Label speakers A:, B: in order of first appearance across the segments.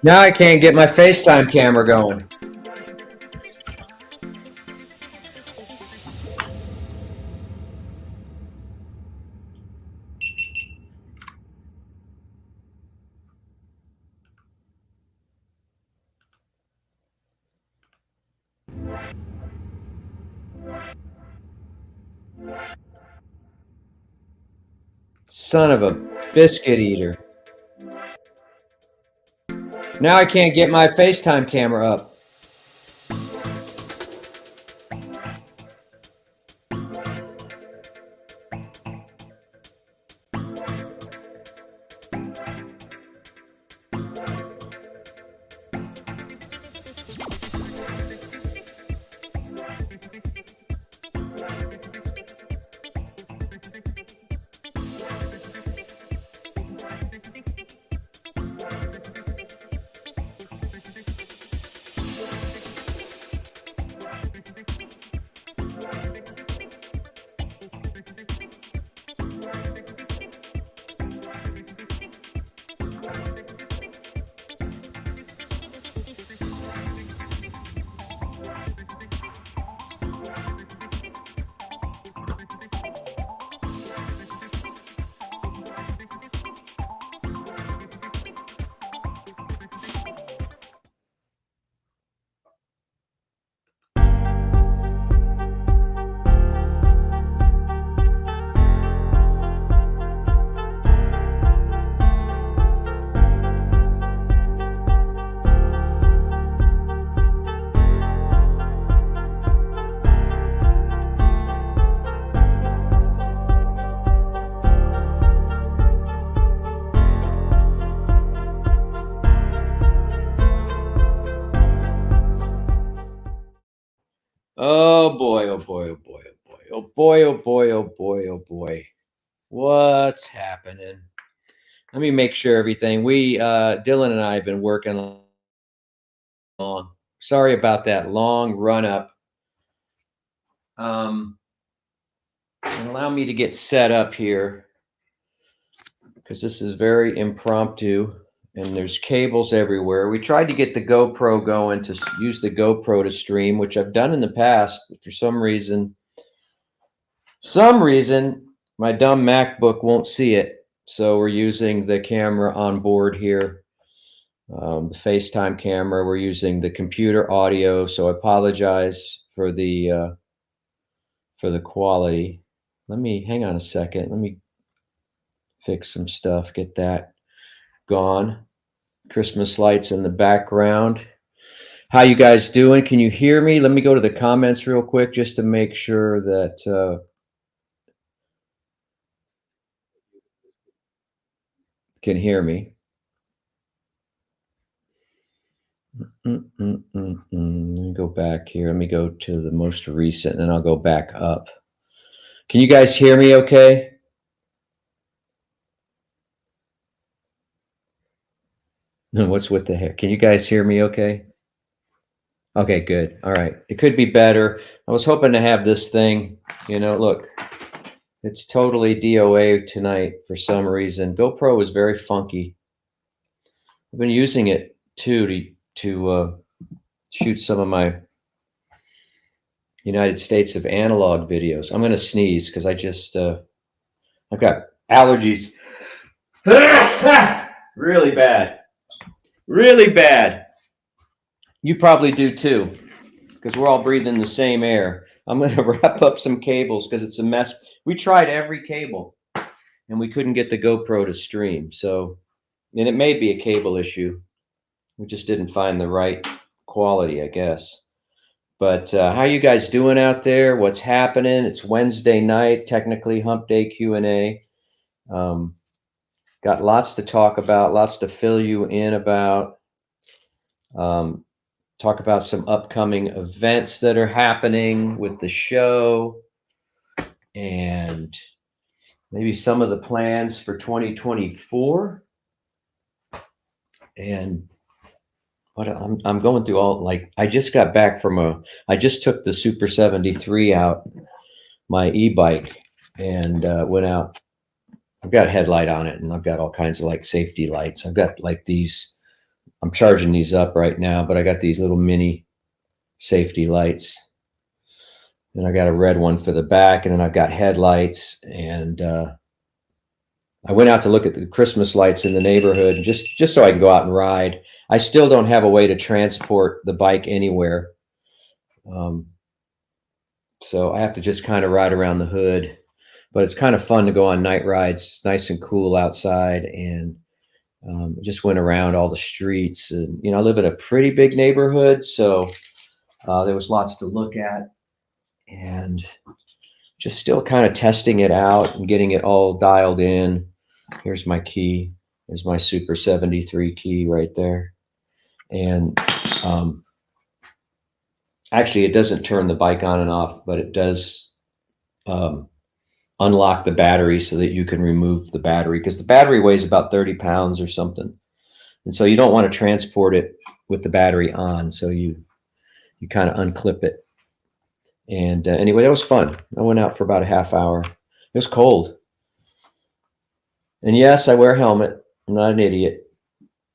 A: Now I can't get my FaceTime camera going. Son of a biscuit eater. Now I can't get my FaceTime camera up. Oh boy, oh boy, oh boy, oh boy, oh boy, oh boy, oh boy, oh boy. What's happening? Let me make sure everything. Dylan and I have been working long. Sorry about that long run up. And allow me to get set up here because this is very impromptu and there's cables everywhere. We tried to get the GoPro going to use the GoPro to stream, which I've done in the past. But for some reason, my dumb MacBook won't see it. So we're using the camera on board here, the FaceTime camera. We're using the computer audio. So I apologize for the quality. Hang on a second. Let me fix some stuff, get that gone. Christmas lights in the background. How you guys doing? Can you hear me? Let me go to the comments real quick just to make sure that can hear me. Let me go back here. Let me go to the most recent, and then I'll go back up. Can you guys hear me okay? What's with the hair? Can you guys hear me okay? Okay, good. All right. It could be better. I was hoping to have this thing, look, it's totally DOA tonight for some reason. GoPro is very funky. I've been using it too to shoot some of my United States of analog videos. I'm going to sneeze because I've got allergies. Really bad. Really bad. You probably do too, because we're all breathing the same air. I'm going to wrap up some cables because it's a mess. We tried every cable and we couldn't get the GoPro to stream. So, and it may be a cable issue. We just didn't find the right quality, I guess. But how you guys doing out there? What's happening? It's Wednesday night, technically Hump Day Q&A. Got lots to talk about, lots to fill you in about. Talk about some upcoming events that are happening with the show and maybe some of the plans for 2024. And what I'm going through all, like, I just got back from I just took the Super 73 out, my e-bike, and went out. I've got a headlight on it and I've got all kinds of like safety lights. I've got like these I'm charging these up right now, but I got these little mini safety lights. And I got a red one for the back, and then I've got headlights. And I went out to look at the Christmas lights in the neighborhood just so I can go out and ride. I still don't have a way to transport the bike anywhere. So I have to just kind of ride around the hood. But it's kind of fun to go on night rides, nice and cool outside. And just went around all the streets. And, I live in a pretty big neighborhood, so there was lots to look at. And just still kind of testing it out and getting it all dialed in. Here's my key. There's my Super 73 key right there. And actually, it doesn't turn the bike on and off, but it does unlock the battery so that you can remove the battery, because the battery weighs about 30 pounds or something. And so you don't want to transport it with the battery on. So you kind of unclip it. And anyway, that was fun. I went out for about a half hour. It was cold. And yes, I wear a helmet. I'm not an idiot.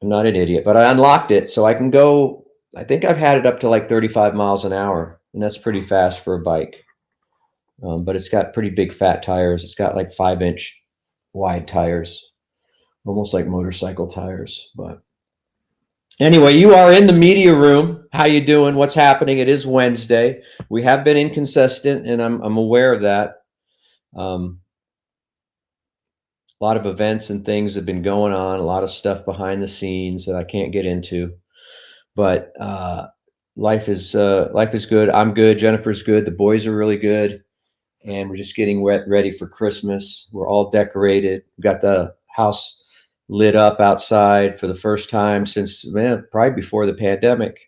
A: But I unlocked it so I can go. I think I've had it up to like 35 miles an hour. And that's pretty fast for a bike. But it's got pretty big fat tires. It's got like 5-inch wide tires, almost like motorcycle tires. But anyway, you are in the media room. How you doing? What's happening? It is Wednesday. We have been inconsistent, and I'm aware of that. A lot of events and things have been going on. A lot of stuff behind the scenes that I can't get into. But life is good. I'm good. Jennifer's good. The boys are really good. And we're just getting ready for Christmas. We're all decorated. We've got the house lit up outside for the first time since, probably before the pandemic.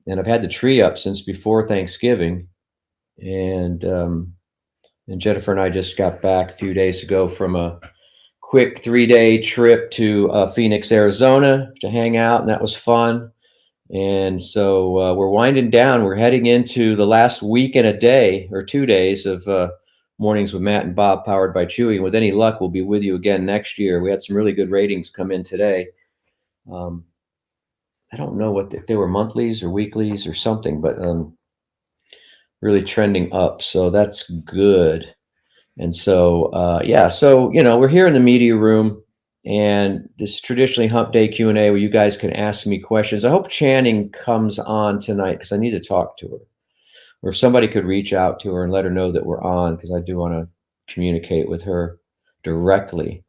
A: And I've had the tree up since before Thanksgiving. And Jennifer and I just got back a few days ago from a quick 3-day trip to Phoenix, Arizona to hang out, and that was fun. And so we're winding down. We're heading into the last week and a day, or 2 days of Mornings with Matt and Bob, powered by Chewy. And with any luck, we'll be with you again next year. We had some really good ratings come in today. I don't know if they were monthlies or weeklies or something, but really trending up. So that's good. And so, so, we're here in the media room. And this traditionally hump day Q&A where you guys can ask me questions. I hope Channing comes on tonight because I need to talk to her. Or if somebody could reach out to her and let her know that we're on, because I do want to communicate with her directly.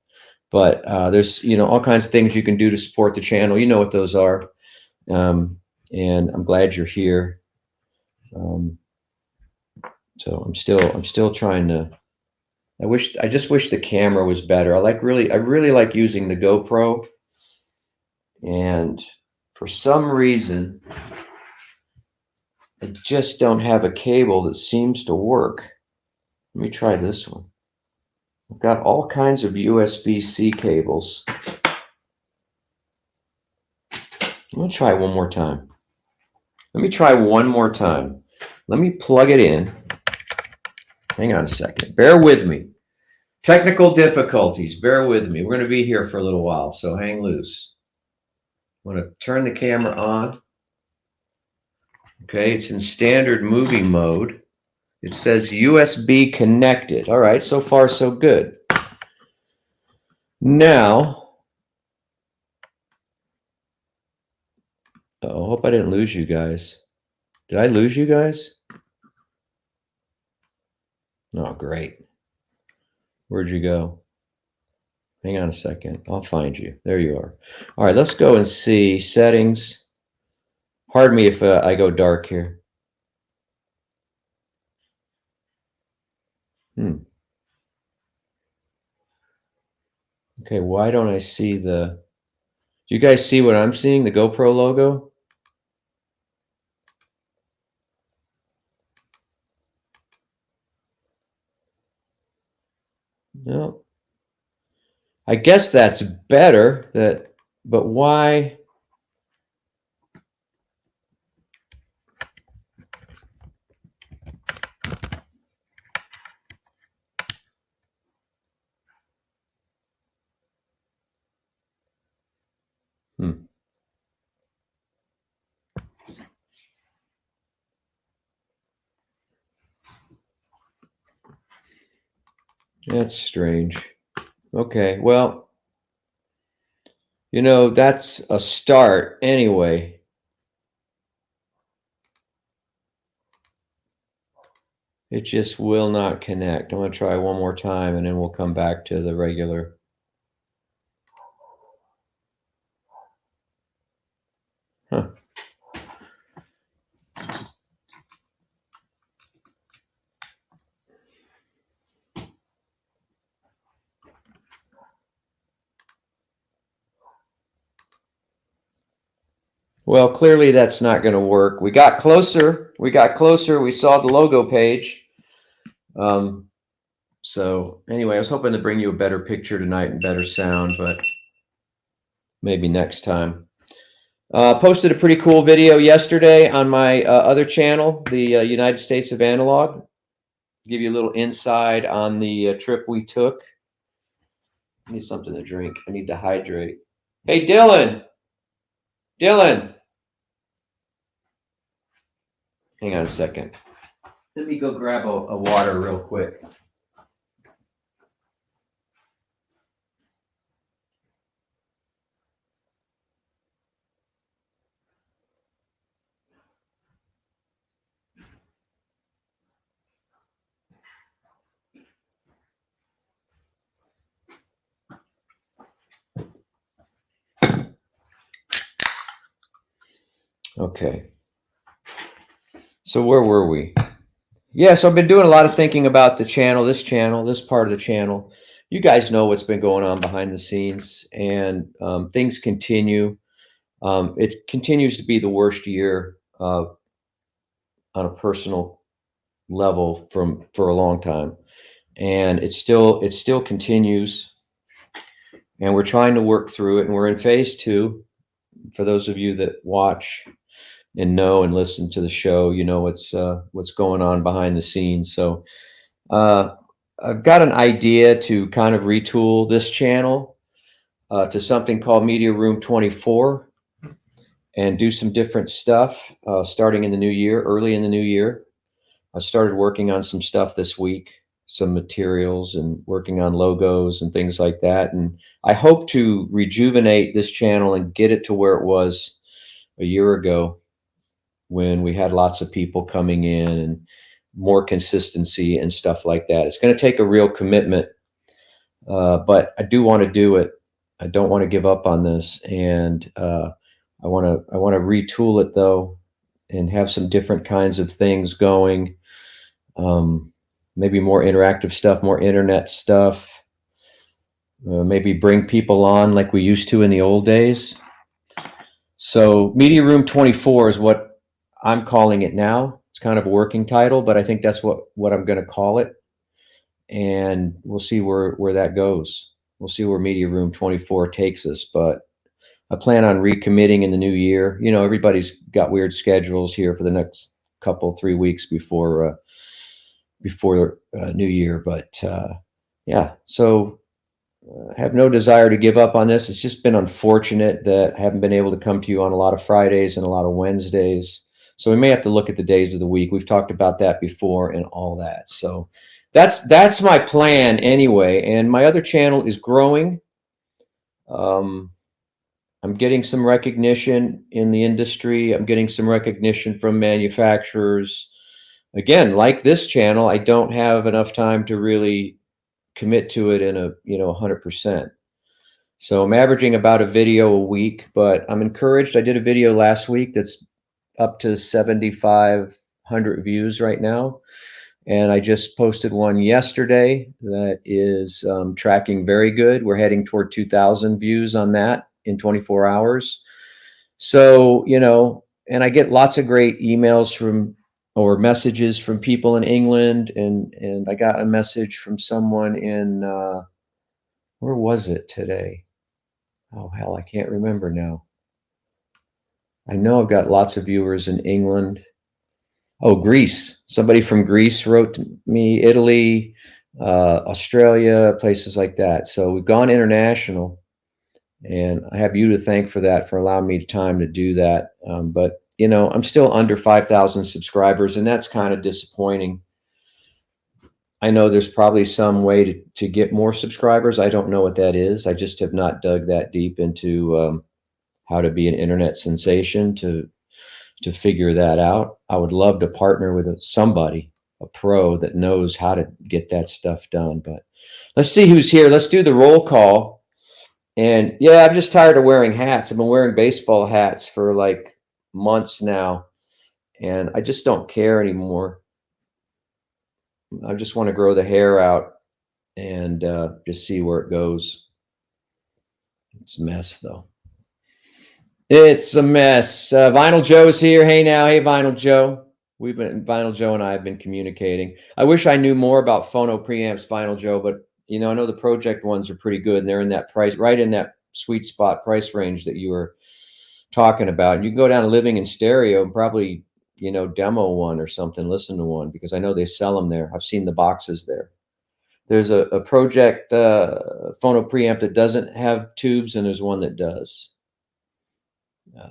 A: But there's, all kinds of things you can do to support the channel. You know what those are. And I'm glad you're here. So I'm still trying to. I just wish the camera was better. I really like using the GoPro, and for some reason, I just don't have a cable that seems to work. Let me try this one. I've got all kinds of USB-C cables. I'm gonna try one more time. Let me try one more time. Let me plug it in. Hang on a second. Bear with me. Technical difficulties. Bear with me. We're going to be here for a little while, so hang loose. I'm going to turn the camera on. Okay, it's in standard movie mode. It says USB connected. All right, so far so good. Now, I hope I didn't lose you guys. Did I lose you guys? Oh, great. Where'd you go? Hang on a second. I'll find you. There you are. All right, let's go and see settings. Pardon me if I go dark here. Okay, why don't I see do you guys see what I'm seeing? The GoPro logo? No. I guess that's better, but why? That's strange. Okay, well, you know, that's a start anyway. It just will not connect. I'm going to try one more time and then we'll come back to the regular. Huh. Well, clearly that's not going to work. We got closer. We got closer. We saw the logo page. So anyway, I was hoping to bring you a better picture tonight and better sound, but maybe next time. Posted a pretty cool video yesterday on my other channel, the United States of Analog. Give you a little insight on the trip we took. I need something to drink. I need to hydrate. Hey, Dylan. Dylan. Hang on a second. Let me go grab a water real quick. Okay. So where were we? Yeah, so I've been doing a lot of thinking about the channel, this part of the channel. You guys know what's been going on behind the scenes, and things continue. It continues to be the worst year on a personal level for a long time, and it still continues. And we're trying to work through it, and we're in phase 2. For those of you that watch and know and listen to the show, you know what's going on behind the scenes. So I've got an idea to kind of retool this channel to something called MEdiaROOM 24 and do some different stuff starting in the new year, early in the new year. I started working on some stuff this week, some materials, and working on logos and things like that. And I hope to rejuvenate this channel and get it to where it was a year ago when we had lots of people coming in and more consistency and stuff like that. It's going to take a real commitment, but I do want to do it. I don't want to give up on this, and I want to retool it though, and have some different kinds of things going. Maybe more interactive stuff, more internet stuff. Maybe bring people on like we used to in the old days. So MEdiaROOM 24 is what I'm calling it now. It's kind of a working title, but I think that's what I'm going to call it. And we'll see where that goes. We'll see where MEdiaROOM 24 takes us. But I plan on recommitting in the new year. You know, everybody's got weird schedules here for the next 3 weeks before New Year. But yeah, so I have no desire to give up on this. It's just been unfortunate that I haven't been able to come to you on a lot of Fridays and a lot of Wednesdays. So we may have to look at the days of the week. We've talked about that before and all that. So that's my plan anyway. And my other channel is growing. I'm getting some recognition in the industry. I'm getting some recognition from manufacturers. Again, like this channel, I don't have enough time to really commit to it in 100%. So I'm averaging about a video a week, but I'm encouraged. I did a video last week that's up to 7,500 views right now. And I just posted one yesterday that is tracking very good. We're heading toward 2,000 views on that in 24 hours. So, and I get lots of great emails or messages from people in England. And I got a message from someone in, where was it today? Oh, hell, I can't remember now. I know I've got lots of viewers in England. Oh, Greece. Somebody from Greece wrote to me, Italy, Australia, places like that. So we've gone international, and I have you to thank for that, for allowing me time to do that. But, I'm still under 5,000 subscribers, and that's kind of disappointing. I know there's probably some way to get more subscribers. I don't know what that is. I just have not dug that deep into how to be an internet sensation to figure that out. I would love to partner with somebody, a pro that knows how to get that stuff done. But let's see who's here. Let's do the roll call. And yeah, I'm just tired of wearing hats. I've been wearing baseball hats for like months now, and I just don't care anymore. I just want to grow the hair out and just see where it goes. It's a mess, though. It's a mess. Vinyl Joe's here. Hey now, hey Vinyl Joe. Vinyl Joe and I have been communicating. I wish I knew more about phono preamps, Vinyl Joe, but you know, I know the project ones are pretty good, and they're in that price, right in that sweet spot price range that you were talking about. And you can go down to Living in Stereo and probably, you know, demo one or something, listen to one, because I know they sell them there. I've seen the boxes there. There's a project phono preamp that doesn't have tubes, and there's one that does.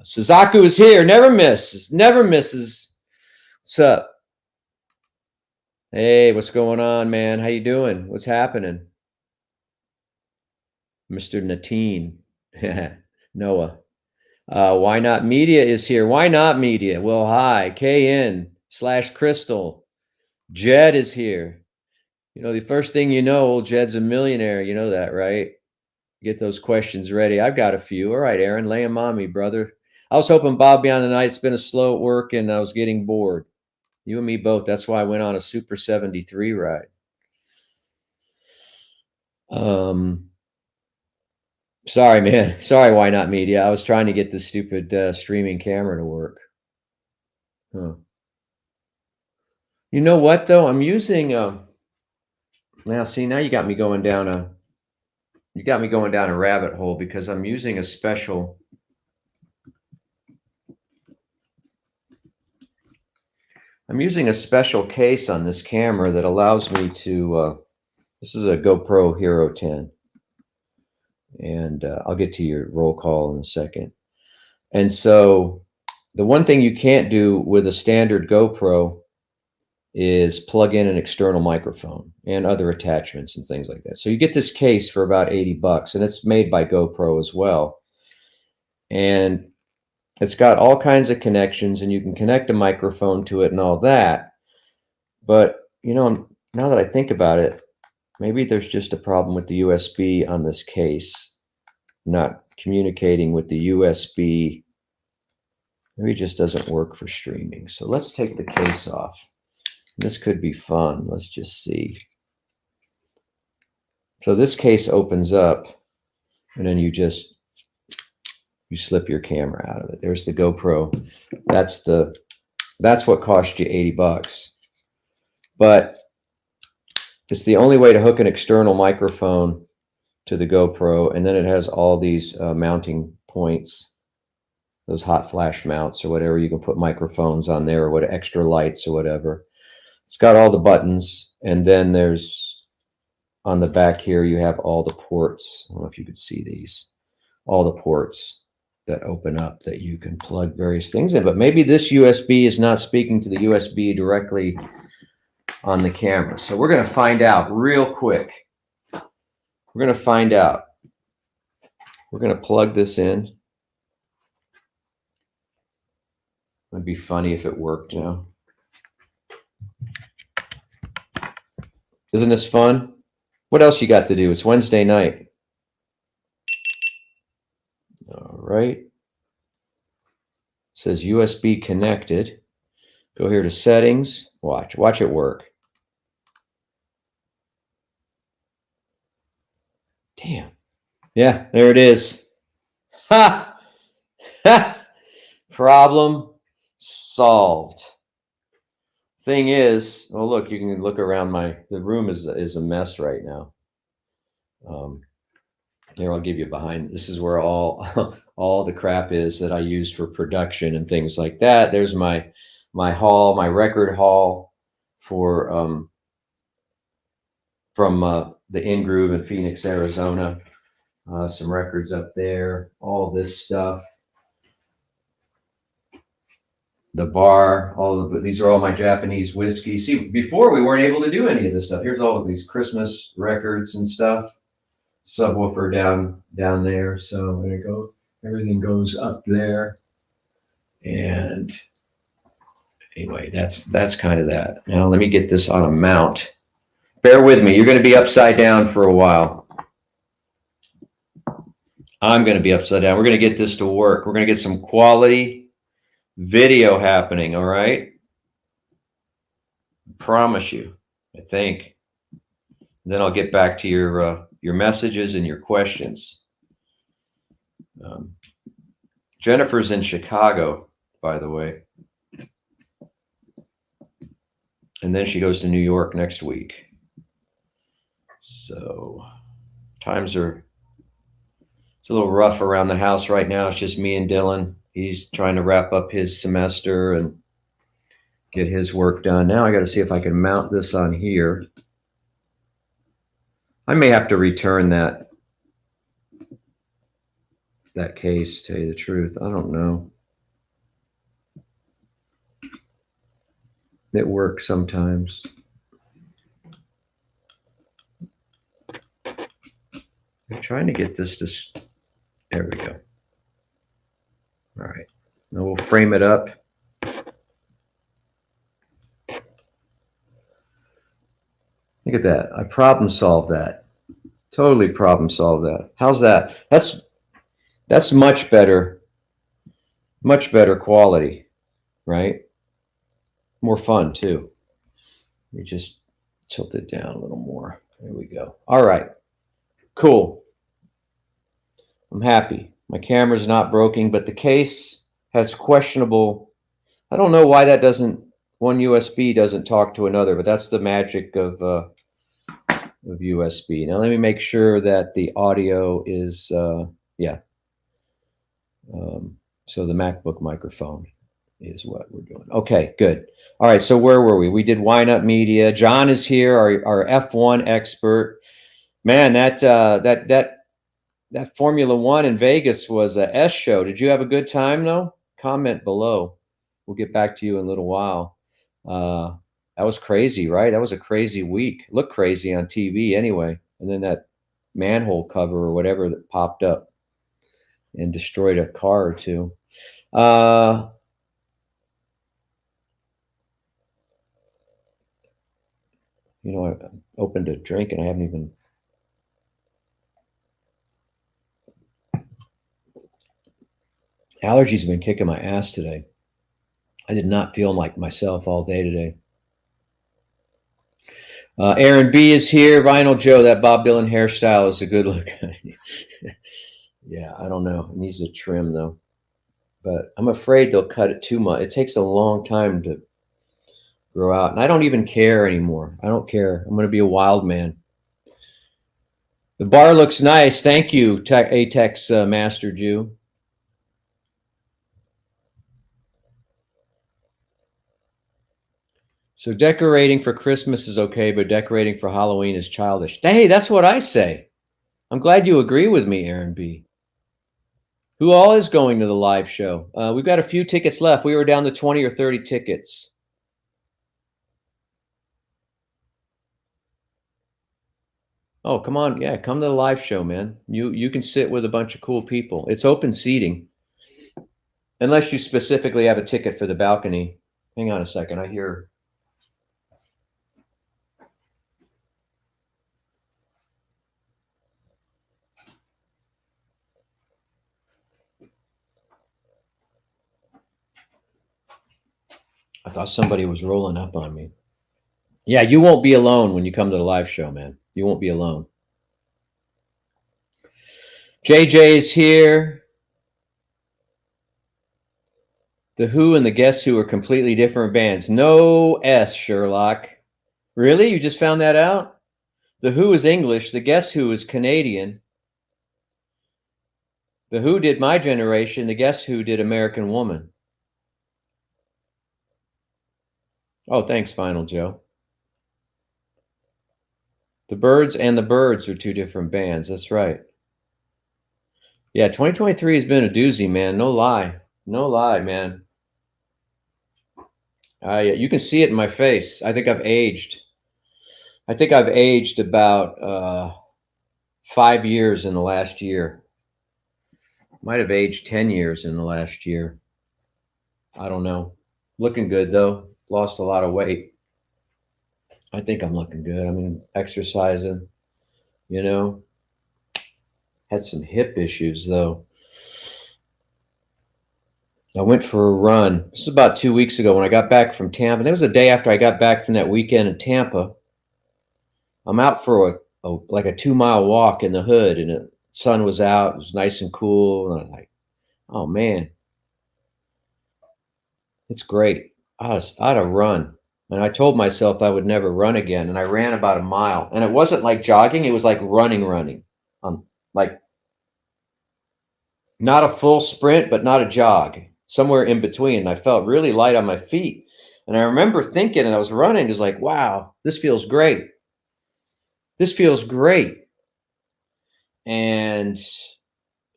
A: Suzaku is here. Never misses. Never misses. What's up? Hey, what's going on, man? How you doing? What's happening? Mr. Nateen. Noah. Why Not Media is here. Why Not Media? Well, hi. KN/Crystal. Jed is here. You know, the first thing you know, old Jed's a millionaire. You know that, right? Get those questions ready. I've got a few. All right, Aaron, lay them on me, brother. I was hoping Bob be on tonight. It's been a slow at work, and I was getting bored. You and me both. That's why I went on a Super 73 ride. Sorry, man. Sorry, Why Not Media. I was trying to get this stupid streaming camera to work. Huh. You know what, though? I'm using now, see, now you got me going down a rabbit hole, because I'm using a special case on this camera that allows me to this is a GoPro Hero 10, and I'll get to your roll call in a second. And so the one thing you can't do with a standard GoPro is plug in an external microphone and other attachments and things like that. So you get this case for about $80, and it's made by GoPro as well. And it's got all kinds of connections, and you can connect a microphone to it and all that. But, you know, now that I think about it, maybe there's just a problem with the USB on this case, not communicating with the USB. Maybe it just doesn't work for streaming. So let's take the case off. This could be fun. Let's just see. So this case opens up, and then you slip your camera out of it. There's the GoPro. That's what cost you $80. But it's the only way to hook an external microphone to the GoPro, and then it has all these mounting points, those hot flash mounts or whatever. You can put microphones on there, or what, extra lights or whatever. It's got all the buttons, and then there's, on the back here, you have all the ports. I don't know if you could see these, all the ports that open up that you can plug various things in. But maybe this USB is not speaking to the USB directly on the camera. So we're going to find out real quick. We're going to find out. We're going to plug this in. It'd be funny if it worked now. Isn't this fun? What else you got to do? It's Wednesday night. All right. It says USB connected. Go here to settings. Watch it work. Damn. Yeah, there it is. Ha! Ha! Problem solved. Thing is, oh look, you can look around the room is a mess right now. Here, I'll give you behind. This is where all the crap is that I use for production and things like that. There's my haul, my record haul for from the In Groove in Phoenix, Arizona. Some records up there, all this stuff. the bar, these are all my Japanese whiskey. See, before we weren't able to do any of this stuff. Here's all of these Christmas records and stuff. Subwoofer down there. So there you go. Everything goes up there. And anyway, that's kind of that. Now let me get this on a mount. Bear with me. You're going to be upside down for a while. I'm going to be upside down. We're going to get this to work. We're going to get some quality video happening. All right. Promise you, I think. Then I'll get back to your messages and your questions. Jennifer's in Chicago, by the way. And then she goes to New York next week. So it's a little rough around the house right now. It's just me and Dylan. He's trying to wrap up his semester and get his work done. Now I got to see if I can mount this on here. I may have to return that case, to tell you the truth. I don't know. It works sometimes. I'm trying to get this to, there we go. All right, now we'll frame it up. Look at that, I problem solved that. Totally problem solved that. How's that? That's much better quality, right? More fun too. We just tilt it down a little more. There we go. All right, cool. I'm happy. My camera's not broken, but the case has questionable. I don't know why that doesn't, one USB doesn't talk to another, but that's the magic of USB. Now let me make sure that the audio is, yeah. So the MacBook microphone is what we're doing. Okay, good. All right, so where were we? We did Wine Up Media. John is here, our F1 expert. Man, that Formula One in Vegas was a S show. Did you have a good time though? Comment below. We'll get back to you in a little while. That was crazy, right? That was a crazy week. Looked crazy on TV anyway. And then that manhole cover or whatever that popped up and destroyed a car or two. You know, I opened a drink and I haven't even. Allergies have been kicking my ass today. I did not feel like myself all day today. Aaron B is here. Vinyl Joe, that Bob Dylan hairstyle is a good look. Yeah, I don't know. It needs a trim though. But I'm afraid they'll cut it too much. It takes a long time to grow out. And I don't even care anymore. I don't care. I'm going to be a wild man. The bar looks nice. Thank you, Atex Master Jew. So decorating for Christmas is okay, but decorating for Halloween is childish. Hey, that's what I say. I'm glad you agree with me, Aaron B. Who all is going to the live show? We've got a few tickets left. We were down to 20 or 30 tickets. Oh, come on. Yeah, come to the live show, man. You can sit with a bunch of cool people. It's open seating. Unless you specifically have a ticket for the balcony. Hang on a second. I hear... I thought somebody was rolling up on me. Yeah, you won't be alone when you come to the live show, man. You won't be alone. JJ is here. The Who and the Guess Who are completely different bands. No S, Sherlock. Really? You just found that out? The Who is English. The Guess Who is Canadian. The Who did My Generation. The Guess Who did American Woman. Oh, thanks, Final Joe. The Birds and the Birds are two different bands. That's right. Yeah, 2023 has been a doozy, man. No lie. No lie, man. You can see it in my face. I think I've aged. I think I've aged about 5 years in the last year. Might have aged 10 years in the last year. I don't know. Looking good though. Lost a lot of weight. I think I'm looking good. I mean, exercising, you know. Had some hip issues though. I went for a run. This is about 2 weeks ago when I got back from Tampa. And it was the day after I got back from that weekend in Tampa. I'm out for like a 2 mile walk in the hood, and the sun was out. It was nice and cool. And I was like, oh man, it's great. I ought to run. And I told myself I would never run again. And I ran about a mile. And it wasn't like jogging, it was like running. Like not a full sprint, but not a jog, somewhere in between. I felt really light on my feet. And I remember thinking, and I was running, it was like, wow, this feels great. This feels great. And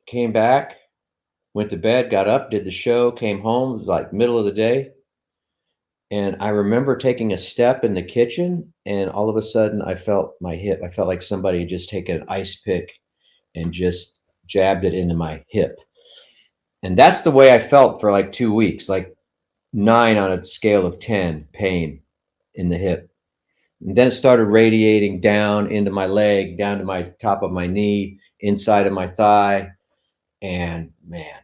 A: came back, went to bed, got up, did the show, came home, it was like middle of the day. And I remember taking a step in the kitchen, and all of a sudden I felt my hip. I felt like somebody had just taken an ice pick and just jabbed it into my hip. And that's the way I felt for like 2 weeks, like 9 on a scale of 10 pain in the hip. And then it started radiating down into my leg, down to my top of my knee, inside of my thigh. And man,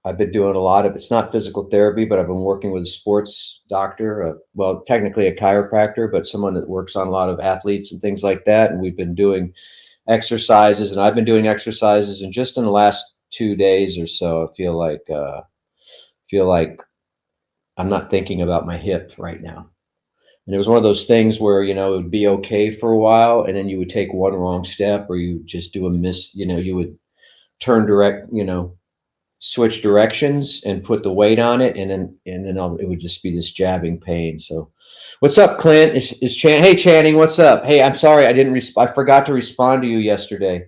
A: I've been doing a lot of, it's not physical therapy, but I've been working with a sports doctor, well, technically a chiropractor, but someone that works on a lot of athletes and things like that. And we've been doing exercises, and I've been doing exercises, and just in the last 2 days or so, I feel like I'm not thinking about my hip right now. And it was one of those things where, it would be okay for a while, and then you would take one wrong step, or you just do a miss, you would turn switch directions and put the weight on it, and then it would just be this jabbing pain. So what's up, Clint? Is hey Channing, what's up? Hey, I'm sorry I forgot to respond to you yesterday.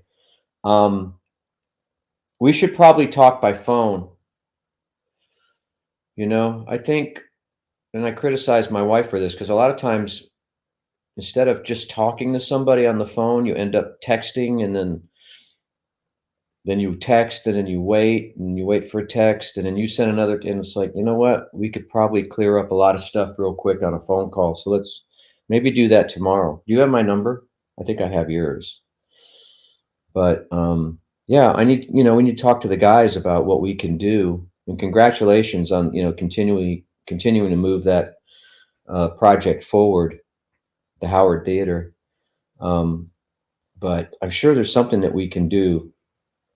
A: We should probably talk by phone. I think, and I criticize my wife for this, because a lot of times instead of just talking to somebody on the phone, you end up texting, and then you text, and then you wait for a text, and then you send another, and it's like, you know what? We could probably clear up a lot of stuff real quick on a phone call. So let's maybe do that tomorrow. Do you have my number? I think I have yours. But yeah, we need to talk to the guys about what we can do. And congratulations on, continuing to move that project forward, the Howard Theater. But I'm sure there's something that we can do.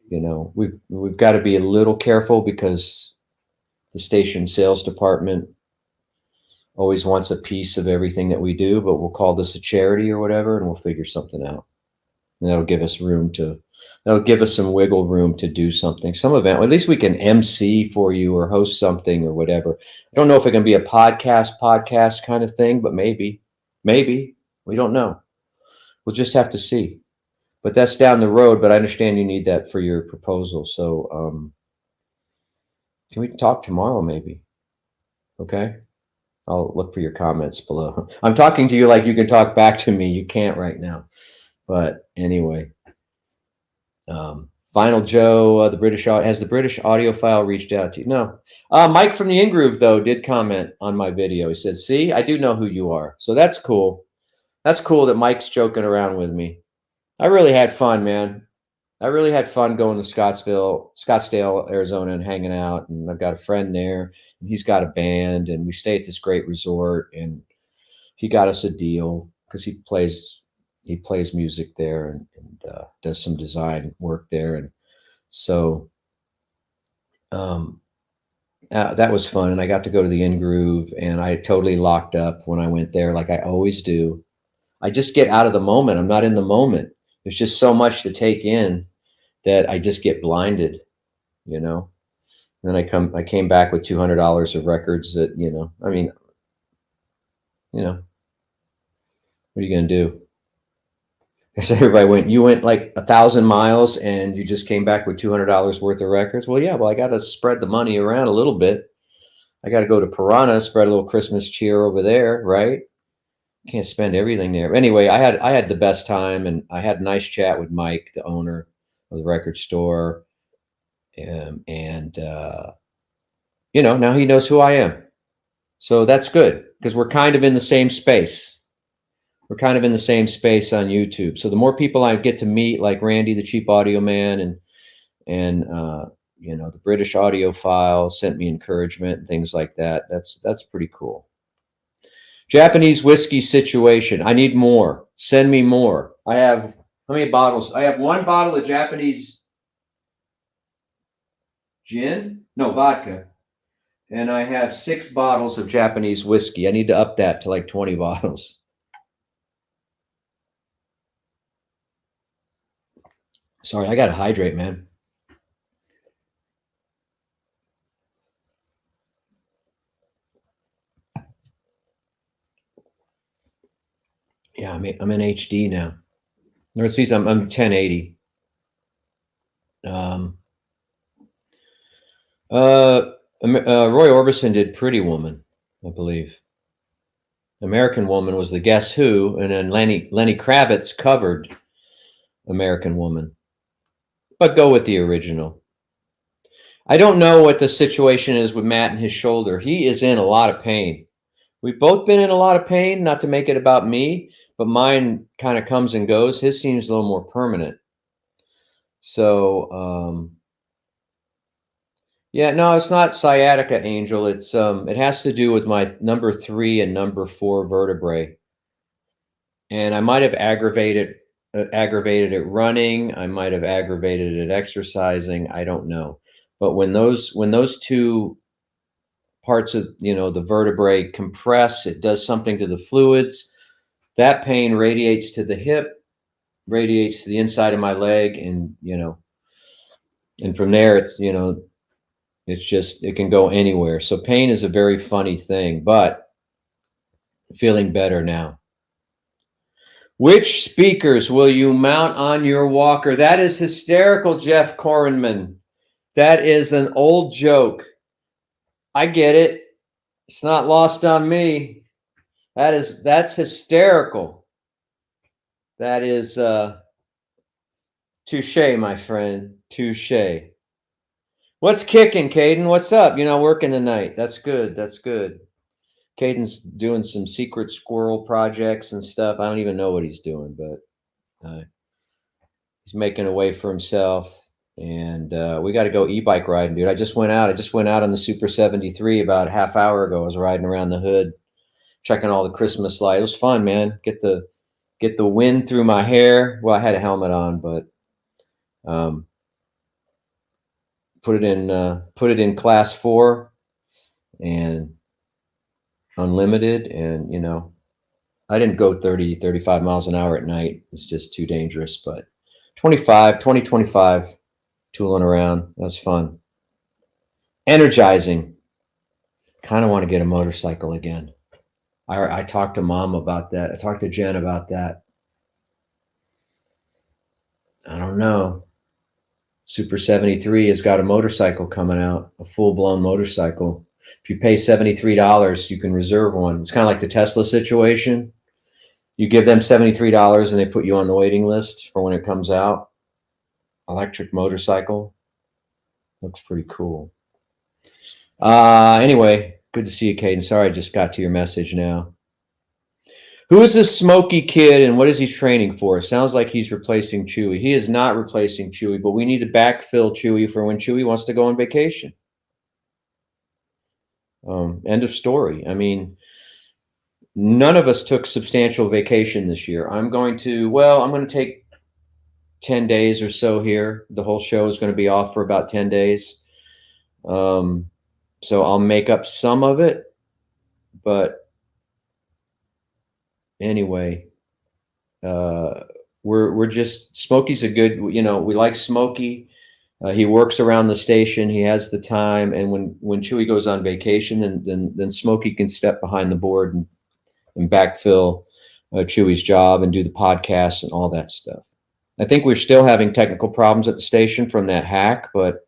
A: We've got to be a little careful, because the station sales department always wants a piece of everything that we do, but we'll call this a charity or whatever, and we'll figure something out. And that'll give us some wiggle room to do something, some event. At least we can MC for you or host something or whatever. I don't know if it can be a podcast kind of thing, but maybe, we don't know. We'll just have to see. But that's down the road. But I understand you need that for your proposal. So can we talk tomorrow maybe? Okay. I'll look for your comments below. I'm talking to you like you can talk back to me. You can't right now. But anyway. Final Joe, has the British audiophile reached out to you? No. Mike from the In-Groove, though, did comment on my video. He said, see, I do know who you are. So that's cool. That's cool that Mike's joking around with me. I really had fun, man. I really had fun going to Scottsdale, Arizona, and hanging out. And I've got a friend there, and he's got a band, and we stay at this great resort. And he got us a deal because he plays music there, and does some design work there. And so that was fun. And I got to go to the In-Groove, and I totally locked up when I went there, like I always do. I just get out of the moment. I'm not in the moment. There's just so much to take in that I just get blinded, And then I came back with $200 of records that, what are you going to do? Because everybody you went like 1,000 miles and you just came back with $200 worth of records. Well, yeah, I got to spread the money around a little bit. I got to go to Piranha, spread a little Christmas cheer over there, right? Can't spend everything there. Anyway, I had the best time, and I had a nice chat with Mike, the owner of the record store, and now he knows who I am, so that's good because we're kind of in the same space. We're kind of in the same space on YouTube. So the more people I get to meet, like Randy, the Cheap Audio Man, and the British Audiophile sent me encouragement and things like that. That's pretty cool. Japanese whiskey situation. I need more. Send me more. I have how many bottles? I have 1 bottle of Japanese vodka. And I have 6 bottles of Japanese whiskey. I need to up that to like 20 bottles. Sorry, I got to hydrate, man. Yeah, I'm in HD now. Notice these, I'm 1080. Roy Orbison did Pretty Woman, I believe. American Woman was the Guess Who, and then Lenny Kravitz covered American Woman. But go with the original. I don't know what the situation is with Matt and his shoulder. He is in a lot of pain. We've both been in a lot of pain, not to make it about me, but mine kind of comes and goes. His seems a little more permanent. So, yeah, no, it's not sciatica, Angel. It's it has to do with my number 3 and number 4 vertebrae. And I might have aggravated it running. I might have aggravated it exercising. I don't know. But when those 2 parts of the vertebrae compress, it does something to the fluids. That pain radiates to the hip, radiates to the inside of my leg, and and from there it's just, it can go anywhere. So pain is a very funny thing, but feeling better now. Which speakers will you mount on your walker? That is hysterical, Jeff Korenman. That is an old joke. I get it. It's not lost on me. That's hysterical. That is touche, my friend. Touche. What's kicking, Caden? What's up? You're not working tonight. That's good. That's good. Caden's doing some secret squirrel projects and stuff. I don't even know what he's doing, but he's making a way for himself. And we got to go e-bike riding, dude. I just went out on the Super 73 about a half hour ago. I was riding around the hood, checking all the Christmas lights. It was fun, man. Get the wind through my hair. Well, I had a helmet on, but put it in class 4 and unlimited. And I didn't go 30, 35 miles an hour at night. It's just too dangerous. But 25 tooling around. That's fun. Energizing. Kind of want to get a motorcycle again. I talked to Mom about that. I talked to Jen about that. I don't know. Super 73 has got a motorcycle coming out, a full-blown motorcycle. If you pay $73, you can reserve one. It's kind of like the Tesla situation. You give them $73 and they put you on the waiting list for when it comes out. Electric motorcycle. Looks pretty cool. Anyway, good to see you, Caden. Sorry, I just got to your message now. Who is this Smoky kid and what is he training for? Sounds like he's replacing Chewy. He is not replacing Chewy, but we need to backfill Chewy for when Chewy wants to go on vacation. End of story. I mean, none of us took substantial vacation this year. I'm going to take 10 days or so here. The whole show is going to be off for about 10 days. So I'll make up some of it, but anyway, we're just, Smokey's a good, we like Smokey. He works around the station. He has the time. And when Chewy goes on vacation, then Smokey can step behind the board and backfill Chewy's job and do the podcast and all that stuff. I think we're still having technical problems at the station from that hack, but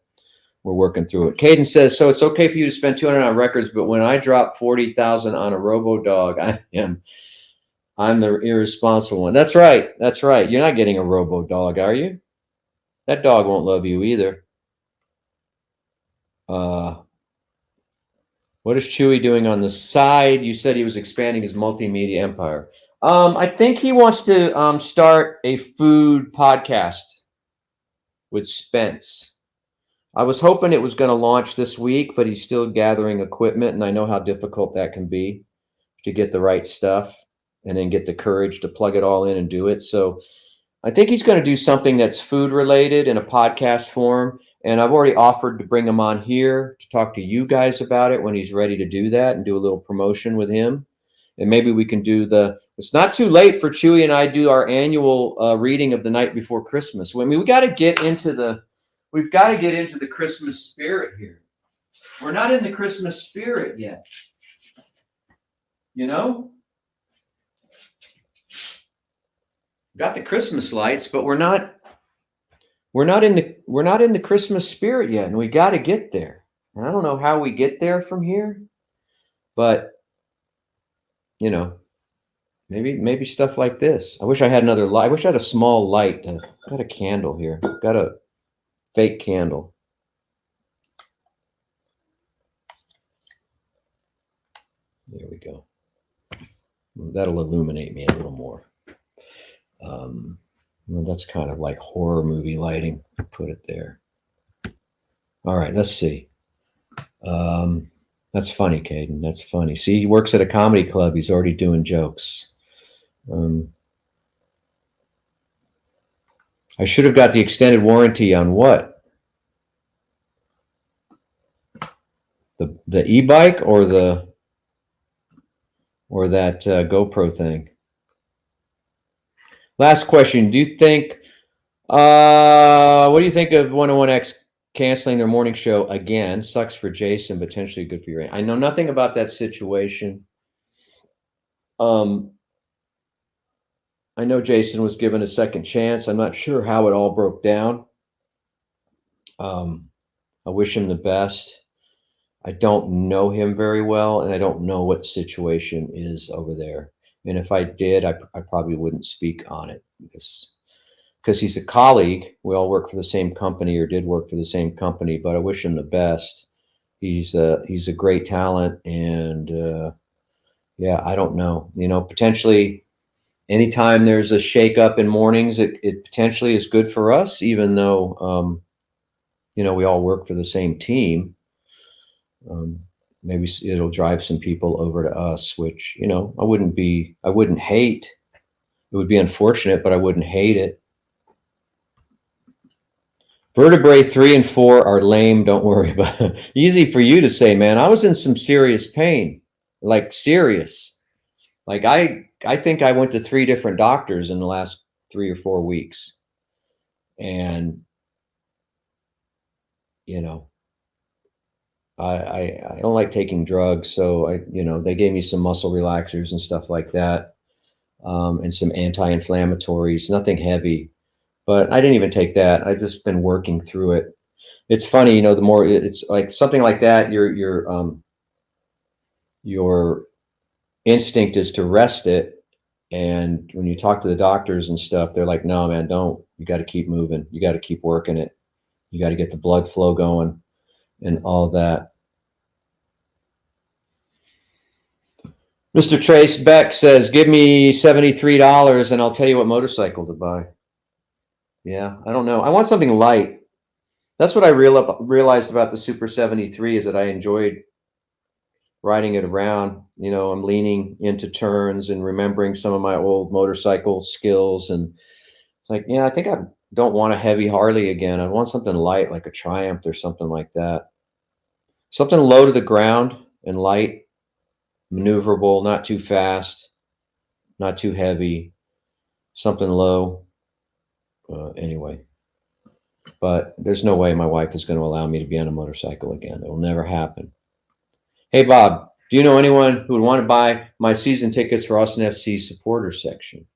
A: we're working through it. Caden says, so it's okay for you to spend 200 on records, but when I drop 40,000 on a robo dog, I'm the irresponsible one. That's right. That's right. You're not getting a robo dog, are you? That dog won't love you either. What is Chewy doing on the side? You said he was expanding his multimedia empire. I think he wants to start a food podcast with Spence. I was hoping it was going to launch this week, but he's still gathering equipment, and I know how difficult that can be to get the right stuff and then get the courage to plug it all in and do it. So I think he's going to do something that's food related in a podcast form. And I've already offered to bring him on here to talk to you guys about it when he's ready to do that and do a little promotion with him. And maybe we can do it's not too late for Chewy and I do our annual reading of the night before Christmas. I mean, we've got to get into the Christmas spirit here. We're not in the Christmas spirit yet. You know? Got the Christmas lights, but we're not in the Christmas spirit yet, and we got to get there. And I don't know how we get there from here, but you know, maybe stuff like this. I wish I had another light. I wish I had a small light. Got a candle here. Got a fake candle. There we go. That'll illuminate me a little more. Well, that's kind of like horror movie lighting. Put it there. All right, let's see. That's funny, Caden. That's funny. See, he works at a comedy club. He's already doing jokes. I should have got the extended warranty on what? The e-bike or that GoPro thing? Last question. Do you think, what do you think of 101X canceling their morning show again? Sucks for Jason, potentially good for you. I know nothing about that situation. I know Jason was given a second chance. I'm not sure how it all broke down. I wish him the best. I don't know him very well, and I don't know what the situation is over there. And if I did, I probably wouldn't speak on it because he's a colleague. We all work for the same company or did work for the same company, but I wish him the best. He's a great talent. And yeah, I don't know, potentially anytime there's a shakeup in mornings, it potentially is good for us, even though, we all work for the same team. Maybe it'll drive some people over to us, which, I wouldn't hate. It would be unfortunate, but I wouldn't hate it. Vertebrae 3 and 4 are lame. Don't worry about it. Easy for you to say, man. I was in some serious pain, like serious. Like I think I went to 3 different doctors in the last 3 or 4 weeks. And, I don't like taking drugs. So they gave me some muscle relaxers and stuff like that. And some anti-inflammatories, nothing heavy, but I didn't even take that. I've just been working through it. It's funny, the more it's like something like that, your instinct is to rest it. And when you talk to the doctors and stuff, they're like, no, man, you got to keep moving. You got to keep working it. You got to get the blood flow going and all that. Mr. Trace Beck says, give me $73 and I'll tell you what motorcycle to buy. Yeah, I don't know. I want something light. That's what I realized about the Super 73 is that I enjoyed riding it around. I'm leaning into turns and remembering some of my old motorcycle skills. And it's like, I think I don't want a heavy Harley again. I want something light, like a Triumph or something like that. Something low to the ground and light, maneuverable, not too fast, not too heavy, something low. Anyway, but there's no way my wife is going to allow me to be on a motorcycle again. It will never happen. Hey, Bob, do you know anyone who would want to buy my season tickets for Austin FC supporters section?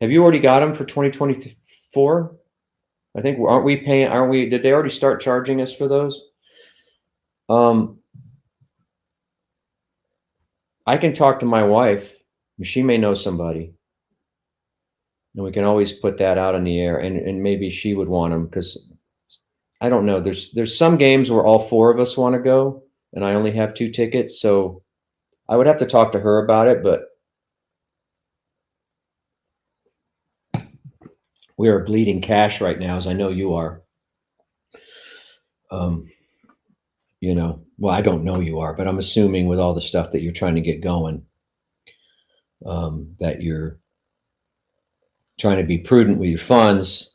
A: Have you already got them for 2024? I think aren't we paying? Aren't we? Did they already start charging us for those? I can talk to my wife. She may know somebody, and we can always put that out in the air. And maybe she would want them because I don't know. There's some games where all four of us want to go, and I only have 2 tickets, so I would have to talk to her about it. But we are bleeding cash right now, as I know you are. Well, I don't know you are, but I'm assuming with all the stuff that you're trying to get going, that you're trying to be prudent with your funds.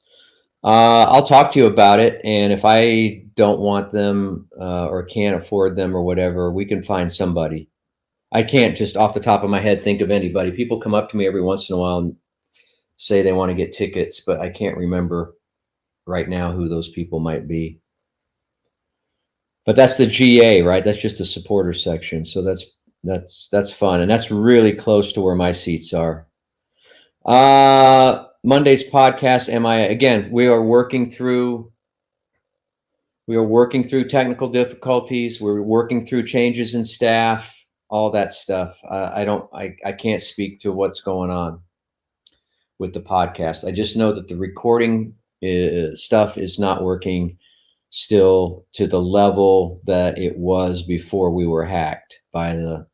A: I'll talk to you about it, and if I don't want them or can't afford them or whatever, we can find somebody. I can't just off the top of my head think of anybody. People come up to me every once in a while and say they want to get tickets, but I can't remember right now who those people might be. But that's the GA, right? That's just the supporter section. So that's fun, and that's really close to where my seats are. Monday's podcast. Again? We are working through technical difficulties. We're working through changes in staff, all that stuff. I can't speak to what's going on with the podcast. I just know that the recording stuff is not working still to the level that it was before we were hacked by the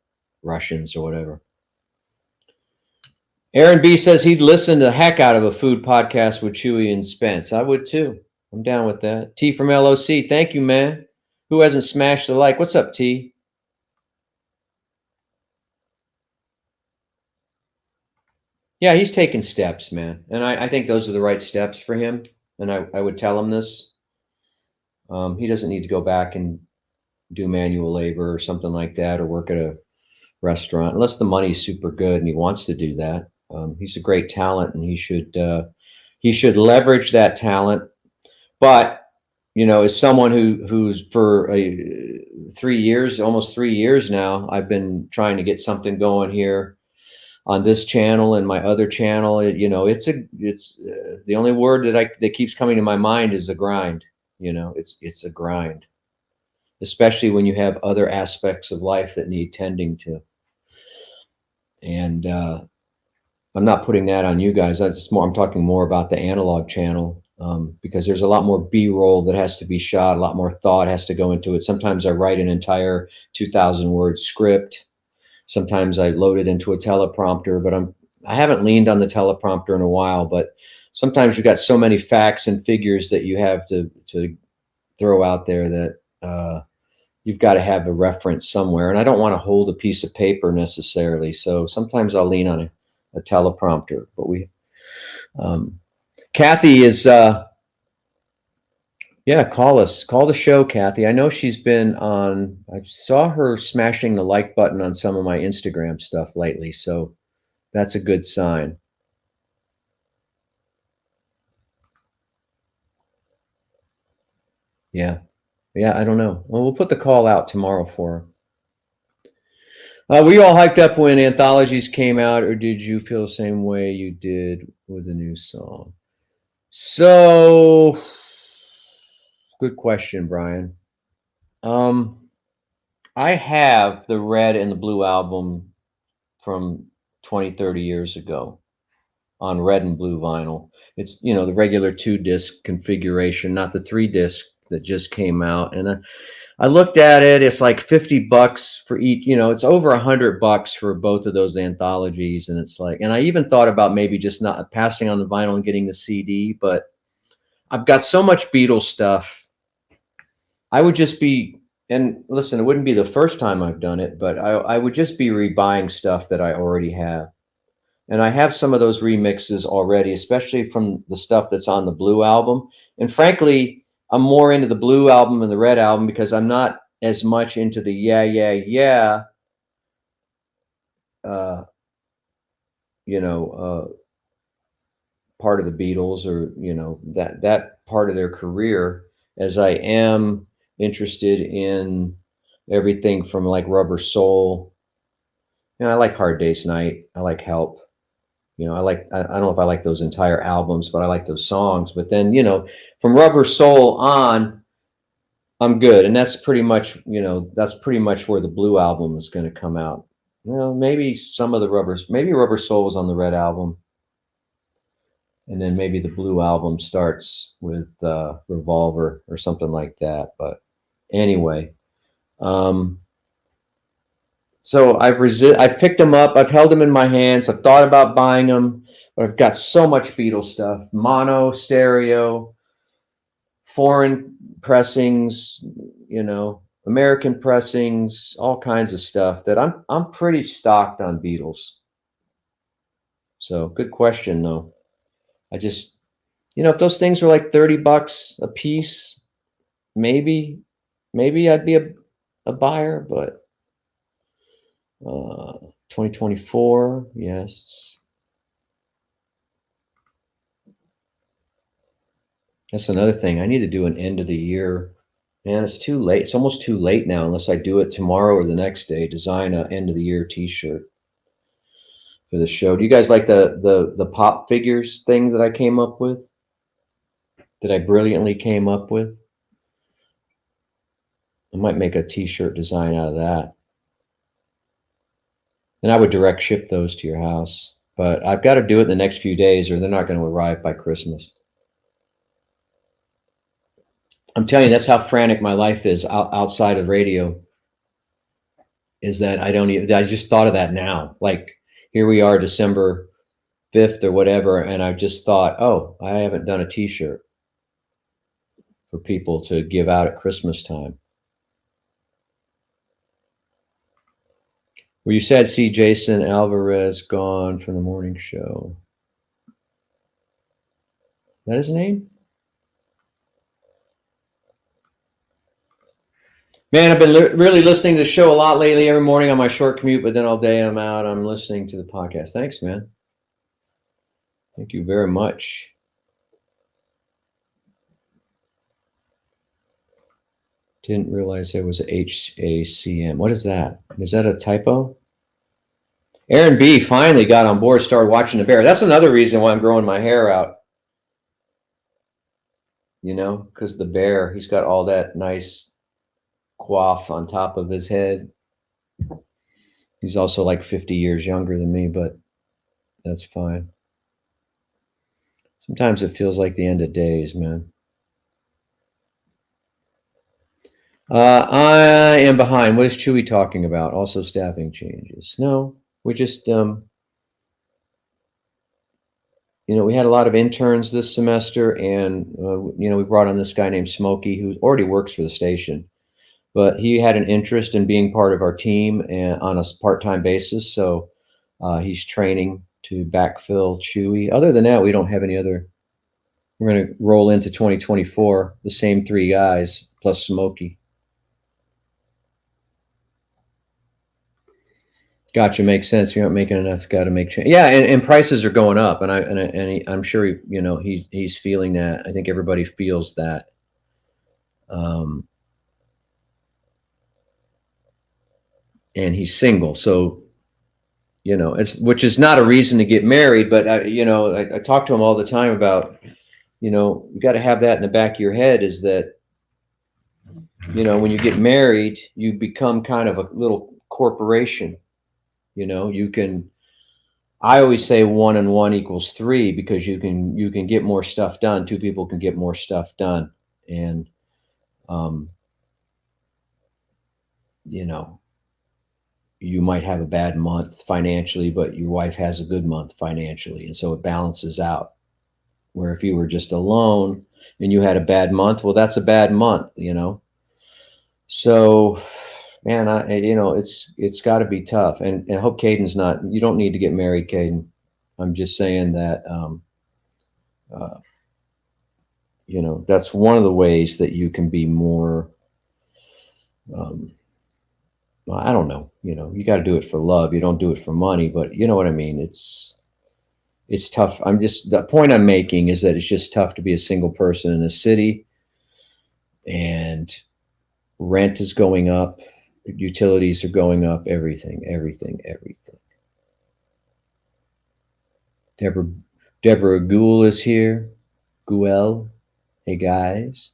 A: Russians or whatever. Aaron B says he'd listen to the heck out of a food podcast with Chewy and Spence. I would too. I'm down with that. T from LOC. Thank you, man. Who hasn't smashed the like? What's up, T? Yeah, he's taking steps, man. And I think those are the right steps for him. And I would tell him this. He doesn't need to go back and do manual labor or something like that, or work at a restaurant, unless the money's super good and he wants to do that. He's a great talent, and he should leverage that talent. But as someone who's for 3 years, almost 3 years now, I've been trying to get something going here on this channel and my other channel. It's the only word that keeps coming to my mind is a grind. It's a grind, especially when you have other aspects of life that need tending to. And I'm not putting that on you guys. I'm talking more about the analog channel, because there's a lot more B-roll that has to be shot, a lot more thought has to go into it. Sometimes I write an entire 2,000 word script. Sometimes I load it into a teleprompter, but I haven't leaned on the teleprompter in a while. But sometimes you've got so many facts and figures that you have to throw out there that you've got to have a reference somewhere. And I don't want to hold a piece of paper necessarily. So sometimes I'll lean on a teleprompter. But Kathy is, call the show, Kathy. I know she's been on, I saw her smashing the like button on some of my Instagram stuff lately. So that's a good sign. Yeah. Yeah, I don't know. Well, we'll put the call out tomorrow for her. Were you all hyped up when anthologies came out, or did you feel the same way you did with the new song? So, good question, Brian. I have the Red and the Blue album from 20, 30 years ago on red and blue vinyl. It's, the regular 2-disc configuration, not the 3-disc that just came out. And I looked at it. It's like $50 for each. It's over $100 for both of those anthologies. And it's like, and I even thought about maybe just not passing on the vinyl and getting the CD. But I've got so much Beatles stuff. I would just be, and listen, it wouldn't be the first time I've done it, but I would just be rebuying stuff that I already have. And I have some of those remixes already, especially from the stuff that's on the Blue album. And frankly, I'm more into the Blue album and the Red album because I'm not as much into the part of the Beatles, or that part of their career, as I am interested in everything from like Rubber Soul. I like Hard Day's Night. I like Help. You know, I don't know if I like those entire albums, but I like those songs. But then, you know, from Rubber Soul on, I'm good. And that's pretty much, you know, that's pretty much where the Blue album is going to come out. You know, maybe some of the maybe Rubber Soul was on the Red album. And then maybe the Blue album starts with Revolver or something like that. But anyway, um, so I've picked them up. I've held them in my hands. I've thought about buying them, but I've got so much Beatles stuff: mono, stereo, foreign pressings, you know, American pressings, all kinds of stuff that I'm pretty stocked on Beatles. So good question though. I just, you know, if those things were like $30 a piece, maybe I'd be a buyer, but 2024, yes. That's another thing. I need to do an end of the year. Man, it's too late. It's almost too late now unless I do it tomorrow or the next day. Design a end of the year t-shirt for the show. Do you guys like the pop figures thing that I came up with? That I brilliantly came up with? I might make a t-shirt design out of that. And I would direct ship those to your house. But I've got to do it in the next few days or they're not going to arrive by Christmas. I'm telling you, that's how frantic my life is outside of radio. Is that I just thought of that now. Like here we are, December 5th or whatever, and I just thought, oh, I haven't done a t-shirt for people to give out at Christmas time. Well, you said, see Jason Alvarez gone from the morning show. Is that his name? Man, I've been really listening to the show a lot lately, every morning on my short commute, but then all day I'm out, I'm listening to the podcast. Thanks, man. Thank you very much. Didn't realize there was a HACM. What is that? Is that a typo? Aaron B finally got on board, started watching the bear. That's another reason why I'm growing my hair out. You know, because the bear, he's got all that nice coif on top of his head. He's also like 50 years younger than me, but that's fine. Sometimes it feels like the end of days, man. I am behind. What is Chewy talking about? Also staffing changes. No, we just, you know, we had a lot of interns this semester and, you know, we brought on this guy named Smokey who already works for the station, but he had an interest in being part of our team and on a part-time basis. So he's training to backfill Chewy. Other than that, we don't have any other. We're going to roll into 2024, the same three guys plus Smokey. Gotcha, makes sense. You're not making enough. Got to make change. Yeah, and prices are going up, and I'm sure you know he's feeling that. I think everybody feels that. And he's single, so you know which is not a reason to get married. But you know, I talk to him all the time about, you know, you got to have that in the back of your head. Is that, you know, when you get married, you become kind of a little corporation. You know, you can. I always say 1 and 1 equals 3 because you can get more stuff done. Two people can get more stuff done, and you know, you might have a bad month financially, but your wife has a good month financially, and so it balances out. Where if you were just alone and you had a bad month, well, that's a bad month, you know. So, man, you know, it's got to be tough, and I hope Caden's not. You don't need to get married, Caden. I'm just saying that, you know, that's one of the ways that you can be more. I don't know. You know, you got to do it for love. You don't do it for money, but you know what I mean. It's tough. The point I'm making is that it's just tough to be a single person in a city, and rent is going up, utilities are going up, everything. Deborah Gould is here. Guel. Hey guys.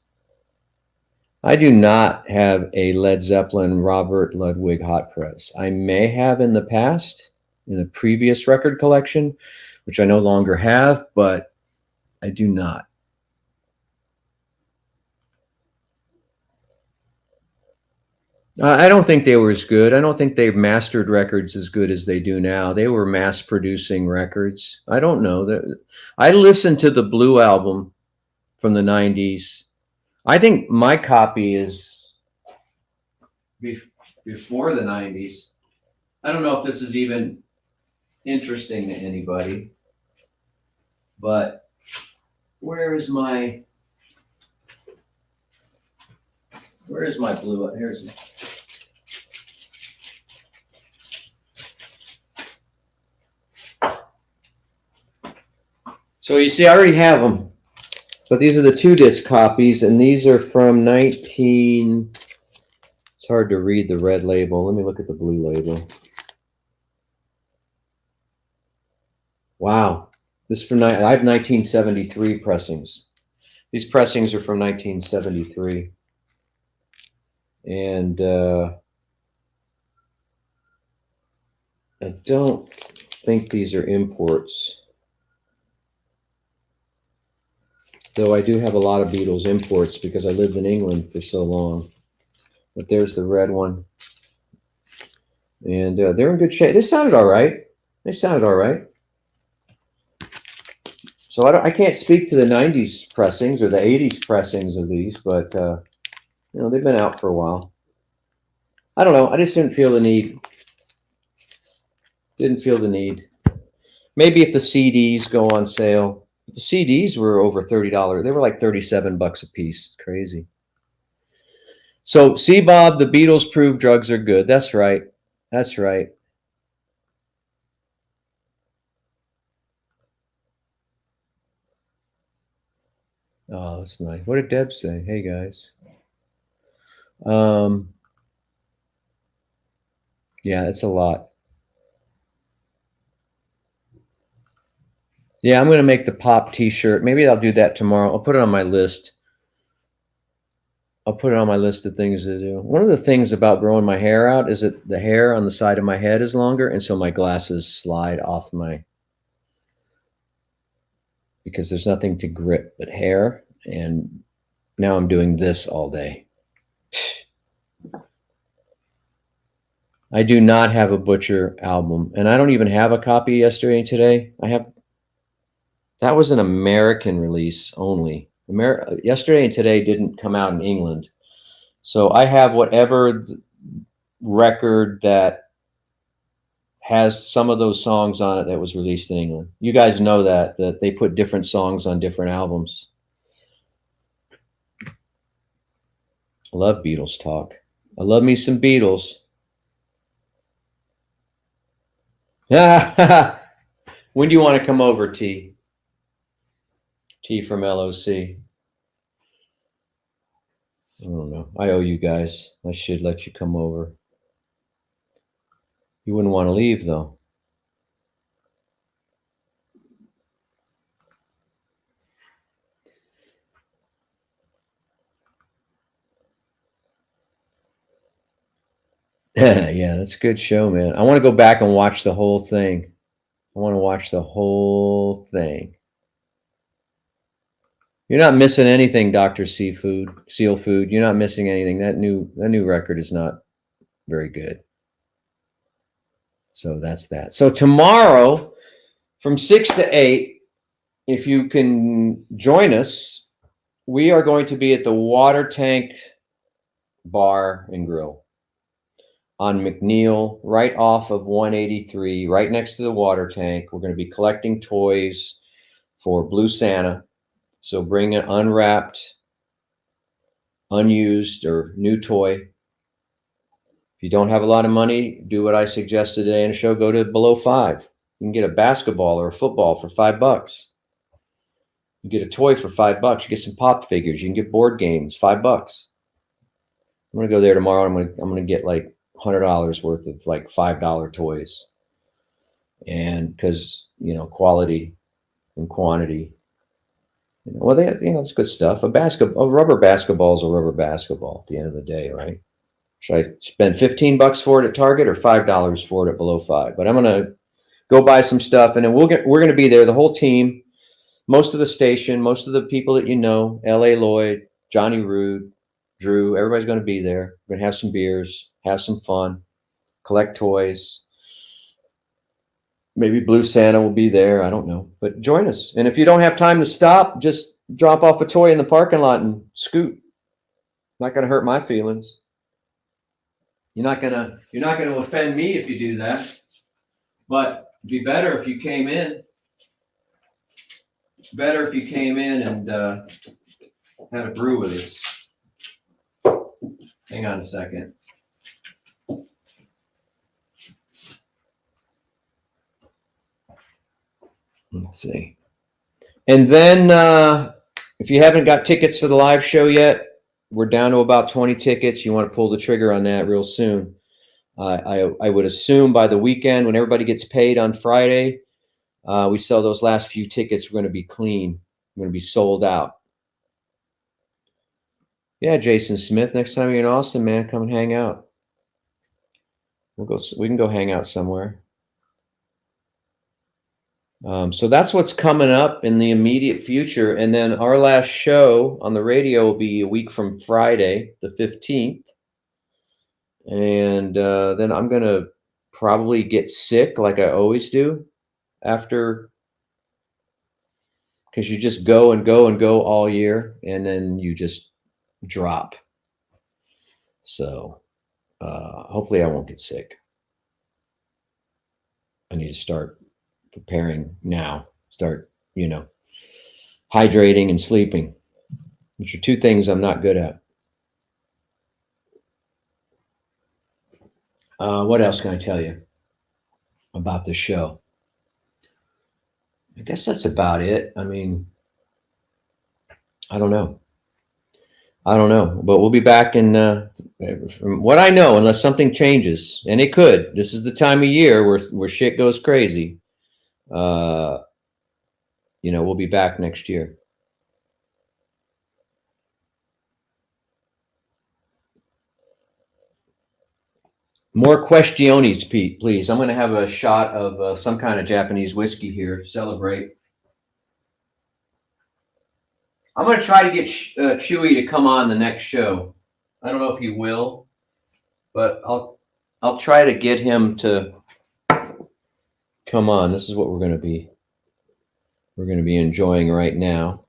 A: I do not have a Led Zeppelin Robert Ludwig hot press. I may have in the past, in a previous record collection, which I no longer have, but I do not. I don't think they were as good. I don't think they've mastered records as good as they do now. They were mass producing records. I don't know. I listened to the Blue album from the 90s. I think my copy is before the 90s. I don't know if this is even interesting to anybody, but where is my Blue? Here's it. So you see, I already have them, but these are the 2-disc copies, and these are from 19. It's hard to read the red label. Let me look at the blue label. Wow, this is from I have 1973 pressings. These pressings are from 1973, and I don't think these are imports. Though I do have a lot of Beatles imports because I lived in England for so long. But there's the red one. And they're in good shape. They sounded all right. So I can't speak to the 90s pressings or the 80s pressings of these, but they've been out for a while. I don't know. I just didn't feel the need. Maybe if the CDs go on sale. But the CDs were over $30. They were like $37 a piece. Crazy. So, see, Bob, the Beatles prove drugs are good. That's right. Oh, that's nice. What did Deb say? Hey, guys. Yeah, it's a lot. Yeah, I'm going to make the pop t-shirt. Maybe I'll do that tomorrow. I'll put it on my list. Of things to do. One of the things about growing my hair out is that the hair on the side of my head is longer, and so my glasses slide off because there's nothing to grip but hair, and now I'm doing this all day. I do not have a Butcher album, and I don't even have a copy yesterday and today. That was an American release only. Yesterday and Today didn't come out in England. So I have whatever record that has some of those songs on it that was released in England. You guys know that they put different songs on different albums. I love Beatles talk. I love me some Beatles. When do you want to come over, T? T from LOC. I don't know. I owe you guys. I should let you come over. You wouldn't want to leave, though. Yeah, that's a good show, man. I want to go back and watch the whole thing. You're not missing anything, Dr. Seal Food. You're not missing anything. That new record is not very good. So that's that. So tomorrow from 6 to 8, if you can join us, we are going to be at the Water Tank Bar and Grill on McNeil, right off of 183, right next to the water tank. We're going to be collecting toys for Blue Santa. So bring an unwrapped, unused, or new toy. If you don't have a lot of money, do what I suggested today in the show. Go to below 5. You can get a basketball or a football for $5. You get a toy for $5. You get some pop figures. You can get board games, $5. I'm going to go there tomorrow. I'm going to get like $100 worth of like $5 toys. and because quality and quantity. Well, it's good stuff. A rubber basketball is a rubber basketball at the end of the day, right? Should I spend $15 for it at Target or $5 for it at below 5? But I'm gonna go buy some stuff, and then we're gonna be there, the whole team, most of the station, most of the people that L.A. Lloyd, Johnny Rude, Drew, everybody's gonna be there. We're gonna have some beers, have some fun, collect toys. Maybe Blue Santa will be there. I don't know, but join us. And if you don't have time to stop, just drop off a toy in the parking lot and scoot. Not gonna hurt my feelings. You're not gonna offend me if you do that. But it'd be better if you came in. Better if you came in and had a brew with us. Hang on a second. Let's see. And then if you haven't got tickets for the live show yet, we're down to about 20 tickets. You want to pull the trigger on that real soon. I would assume by the weekend, when everybody gets paid on Friday, we sell those last few tickets. We're going to be clean. We're going to be sold out. Yeah, Jason Smith, next time you're in Austin, man, come and hang out. We can go hang out somewhere. So that's what's coming up in the immediate future. And then our last show on the radio will be a week from Friday, the 15th. And then I'm going to probably get sick like I always do after, because you just go and go and go all year, and then you just drop. So hopefully I won't get sick. I need to start preparing now. Start, hydrating and sleeping, which are two things I'm not good at. What else can I tell you about the show? I guess that's about it. I mean, I don't know, but we'll be back in, from what I know, unless something changes, and it could. This is the time of year where shit goes crazy. We'll be back next year. More questiones, Pete, please. I'm going to have a shot of some kind of Japanese whiskey here. Celebrate. I'm going to try to get Chewy to come on the next show. I don't know if he will, but I'll try to get him to come on. This is what we're going to be enjoying right now.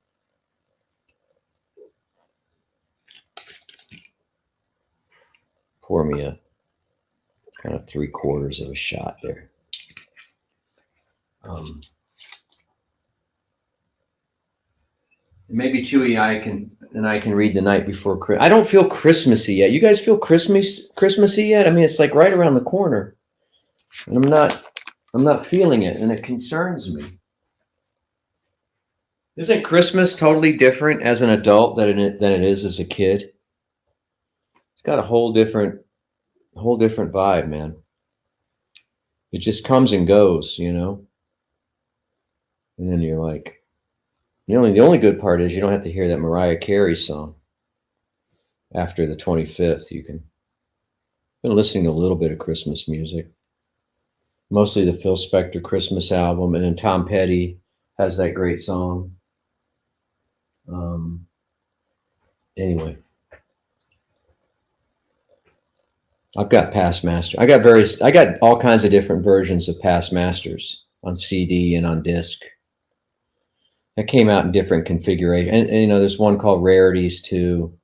A: Pour me a kind of 3/4 of a shot there. Maybe Chewy I can read the night before Christmas. I don't feel Christmassy yet. You guys feel Christmassy yet? I mean, it's like right around the corner, and I'm not feeling it, and it concerns me. Isn't Christmas totally different as an adult than it is as a kid? It's got a whole different vibe, man. It just comes and goes, and then you're like, the only good part is you don't have to hear that Mariah Carey song after the 25th. I've been listening to a little bit of Christmas music, mostly the Phil Spector Christmas album, and then Tom Petty has that great song. Anyway, I've got Past Master. I got all kinds of different versions of Past Masters on CD and on disc. That came out in different configuration. And there's one called Rarities too.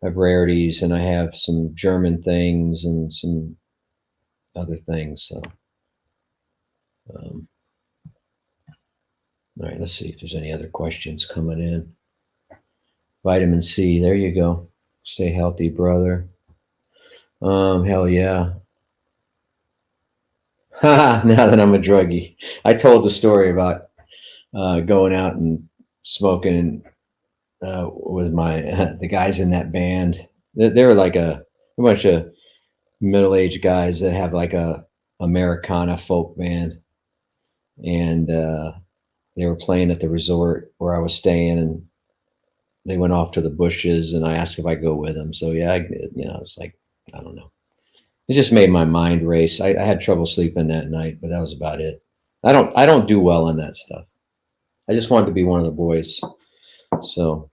A: I have Rarities, and I have some German things and some other things. So, all right, let's see if there's any other questions coming in. Vitamin C, there you go. Stay healthy, brother. Hell yeah. Now that I'm a druggie. I told the story about going out and smoking with the guys in that band. They were like a bunch of middle-aged guys that have like a Americana folk band, and they were playing at the resort where I was staying, and they went off to the bushes, and I asked if I go with them. So yeah, it's like, I don't know. It just made my mind race. I had trouble sleeping that night, but that was about it. I don't do well on that stuff. I just wanted to be one of the boys. So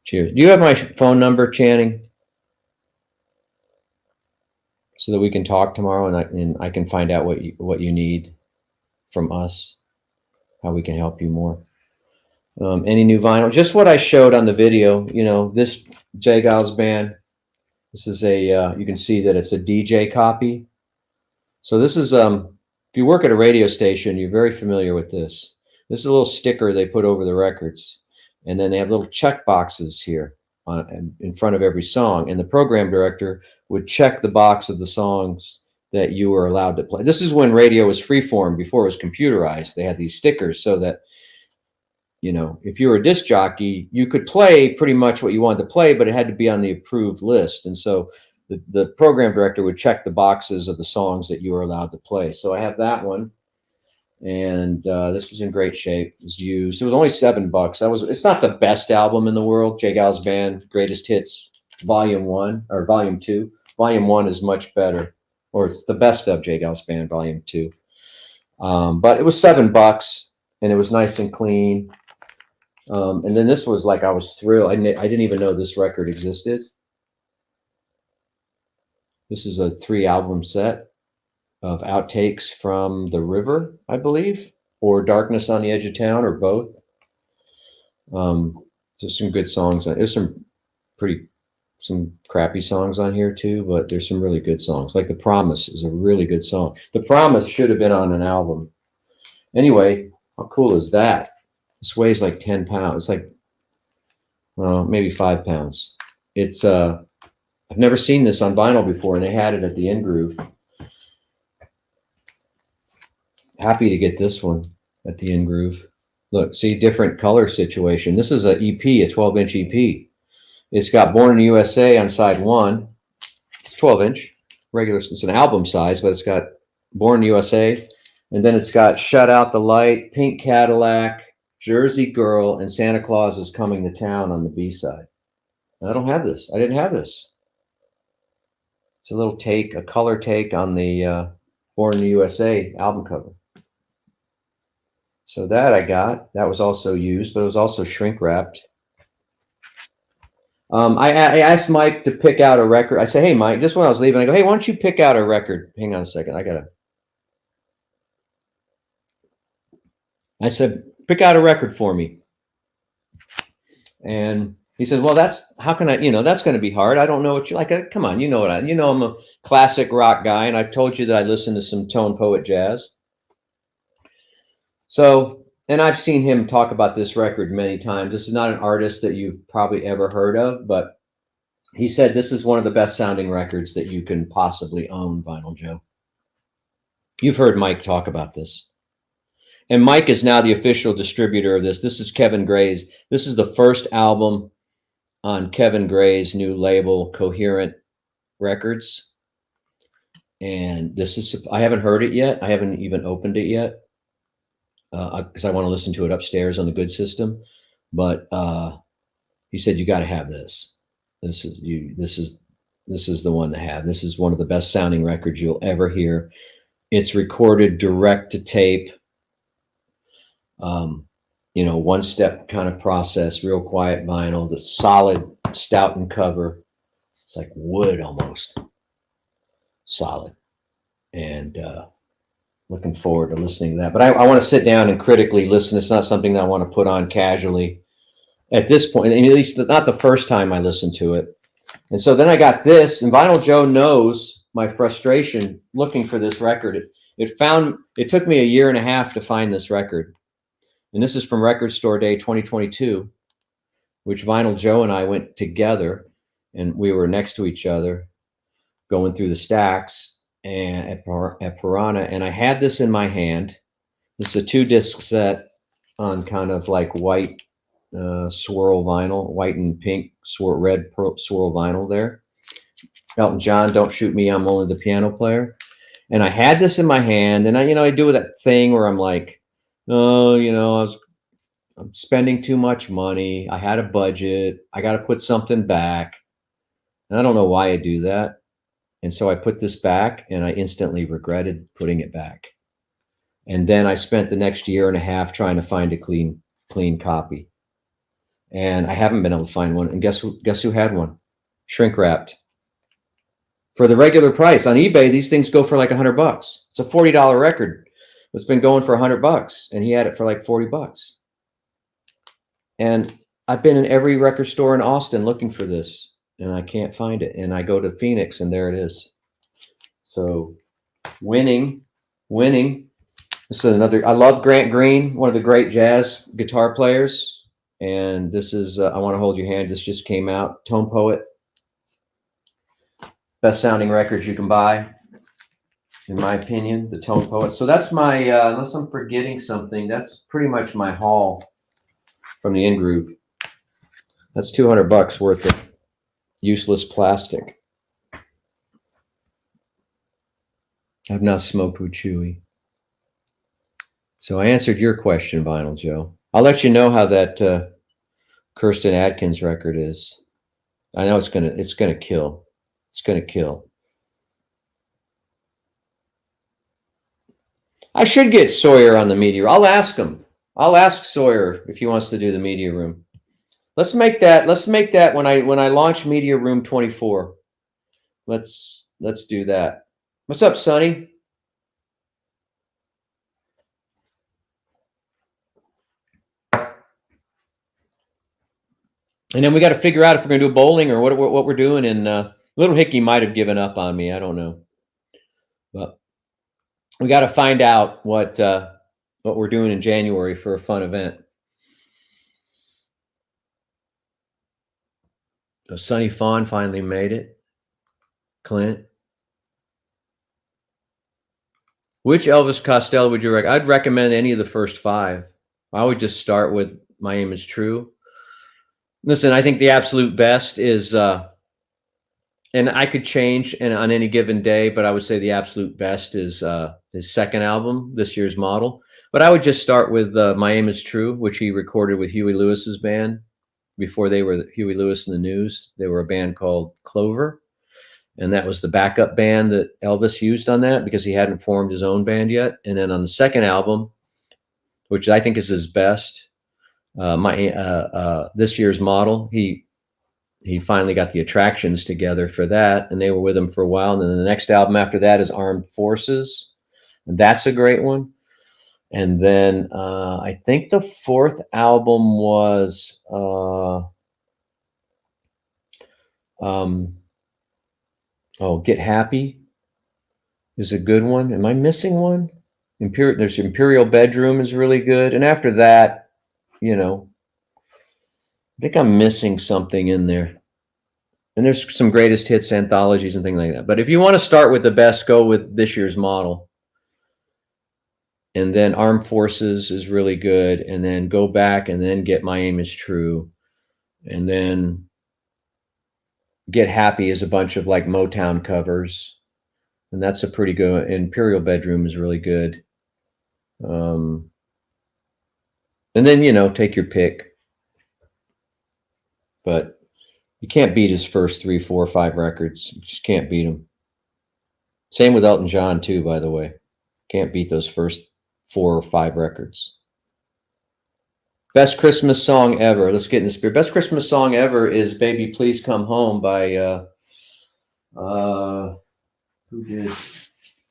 A: cheers. Do you have my phone number, Channing? So that we can talk tomorrow, and I can find out what you need from us, how we can help you more. Any new vinyl? Just what I showed on the video. This J. Giles band. This is you can see that it's a DJ copy. So this is, if you work at a radio station, you're very familiar with this. This is a little sticker they put over the records, and then they have little check boxes here in front of every song. And the program director would check the box of the songs that you were allowed to play. This is when radio was freeform, before it was computerized. They had these stickers so that, if you were a disc jockey, you could play pretty much what you wanted to play, but it had to be on the approved list. And so the program director would check the boxes of the songs that you were allowed to play. So I have that one, and this was in great shape. It was used. It was only $7. It's not the best album in the world. J. Giles Band, Greatest Hits, Volume 1 or Volume 2. Volume 1 is much better, or it's the best of J. Giles Band, Volume 2. But it was $7, and it was nice and clean. And then this was like, I was thrilled. I didn't even know this record existed. This is a 3-album set of outtakes from The River, I believe, or Darkness on the Edge of Town, or both. There's some good songs. There's some crappy songs on here too, but there's some really good songs. Like The Promise is a really good song. The Promise should have been on an album. Anyway, how cool is that? This weighs like 10 pounds. It's like, well, maybe 5 pounds. It's I've never seen this on vinyl before, and they had it at the In Groove. Happy to get this one at the In Groove. Look, see, different color situation. This is an EP, a 12-inch EP. It's got Born in the USA on side 1. It's 12-inch, regular. It's an album size, but it's got Born in the USA, and then it's got Shut Out the Light, Pink Cadillac, Jersey Girl, and Santa Claus is Coming to Town on the B side. I don't have this. I didn't have this. It's a little take, a color take on the Born in the USA album cover. So that I got. That was also used, but it was also shrink wrapped. I asked Mike to pick out a record. I said, hey, Mike, just when I was leaving, I go, hey, why don't you pick out a record? Hang on a second. I said, pick out a record for me. And he says, well, how can I, that's going to be hard. I don't know what you like. Come on, I'm a classic rock guy. And I've told you that I listen to some Tone Poet jazz. So, and I've seen him talk about this record many times. This is not an artist that you've probably ever heard of, but he said this is one of the best sounding records that you can possibly own, Vinyl Joe. You've heard Mike talk about this. And Mike is now the official distributor of this. This is Kevin Gray's. This is the first album on Kevin Gray's new label, Coherent Records. And this is, I haven't heard it yet. I haven't even opened it yet. Because I want to listen to it upstairs on the good system, but he said you got to have this. This is the one to have. This is one of the best sounding records you'll ever hear. It's recorded direct to tape. One step kind of process, real quiet vinyl, the solid Stoughton cover. It's like wood almost, solid, and looking forward to listening to that. But I want to sit down and critically listen. It's not something that I want to put on casually at this point, and at least not the first time I listened to it. And so then I got this, and Vinyl Joe knows my frustration looking for this record. It took me a year and a half to find this record. And this is from Record Store Day 2022, which Vinyl Joe and I went together, and we were next to each other going through the stacks and at Piranha, and I had this in my hand. This is a 2-disc set on kind of like white swirl vinyl, white and pink red swirl vinyl there. Elton John, Don't Shoot Me, I'm Only the Piano Player. And I had this in my hand, and I do that thing where I'm like, oh, I'm spending too much money. I had a budget. I got to put something back. And I don't know why I do that. And so I put this back, and I instantly regretted putting it back. And then I spent the next year and a half trying to find a clean copy. And I haven't been able to find one. And guess who had one? Shrink wrapped. For the regular price on eBay, these things go for like $100. It's a $40 record. It's been going for $100, and he had it for like $40. And I've been in every record store in Austin looking for this, and I can't find it. And I go to Phoenix, and there it is. So winning. This is another. I love Grant Green, one of the great jazz guitar players. And this is I Want to Hold Your Hand. This just came out. Tone Poet. Best sounding records you can buy, in my opinion, the Tone Poet. So that's my, unless I'm forgetting something, that's pretty much my haul from the In Groove. That's $200 worth of useless plastic. I've not smoked with Chewy. So I answered your question, Vinyl Joe. I'll let you know how that Kirsten Atkins record is. I know it's gonna kill. It's gonna kill. I should get Sawyer on the Media. I'll ask him. I'll ask Sawyer if he wants to do the Media Room. Let's make that when I launch Media Room 24. Let's do that. What's up, Sonny? And then we got to figure out if we're going to do bowling or what we're doing. And Little Hickey might have given up on me. I don't know. But we got to find out what we're doing in January for a fun event. So Sonny Fawn finally made it. Clint. Which Elvis Costello would you recommend? I'd recommend any of the first 5. I would just start with My Aim Is True. Listen, I think the absolute best is, and I could change on any given day, but I would say the absolute best is his second album, This Year's Model. But I would just start with My Aim Is True, which he recorded with Huey Lewis's band before they were Huey Lewis and the News. They were a band called Clover, and that was the backup band that Elvis used on that because he hadn't formed his own band yet. And then on the second album, which I think is his best, This Year's Model, he finally got the Attractions together for that, and they were with him for a while. And then the next album after that is Armed Forces, and that's a great one. And then I think the fourth album was Get Happy is a good one. Am I missing one? There's Imperial Bedroom is really good. And after that, I think I'm missing something in there. And there's some greatest hits anthologies and things like that. But if you want to start with the best, go with This Year's Model. And then Armed Forces is really good. And then go back and then get My Aim Is True. And then Get Happy is a bunch of like Motown covers. And that's a pretty good. Imperial Bedroom is really good. And then, take your pick. But you can't beat his first 3, 4, 5 records. You just can't beat them. Same with Elton John, too, by the way. Can't beat those first 4 or 5 records. Best Christmas song ever. Let's get in the spirit. Best Christmas song ever is Baby Please Come Home by, who did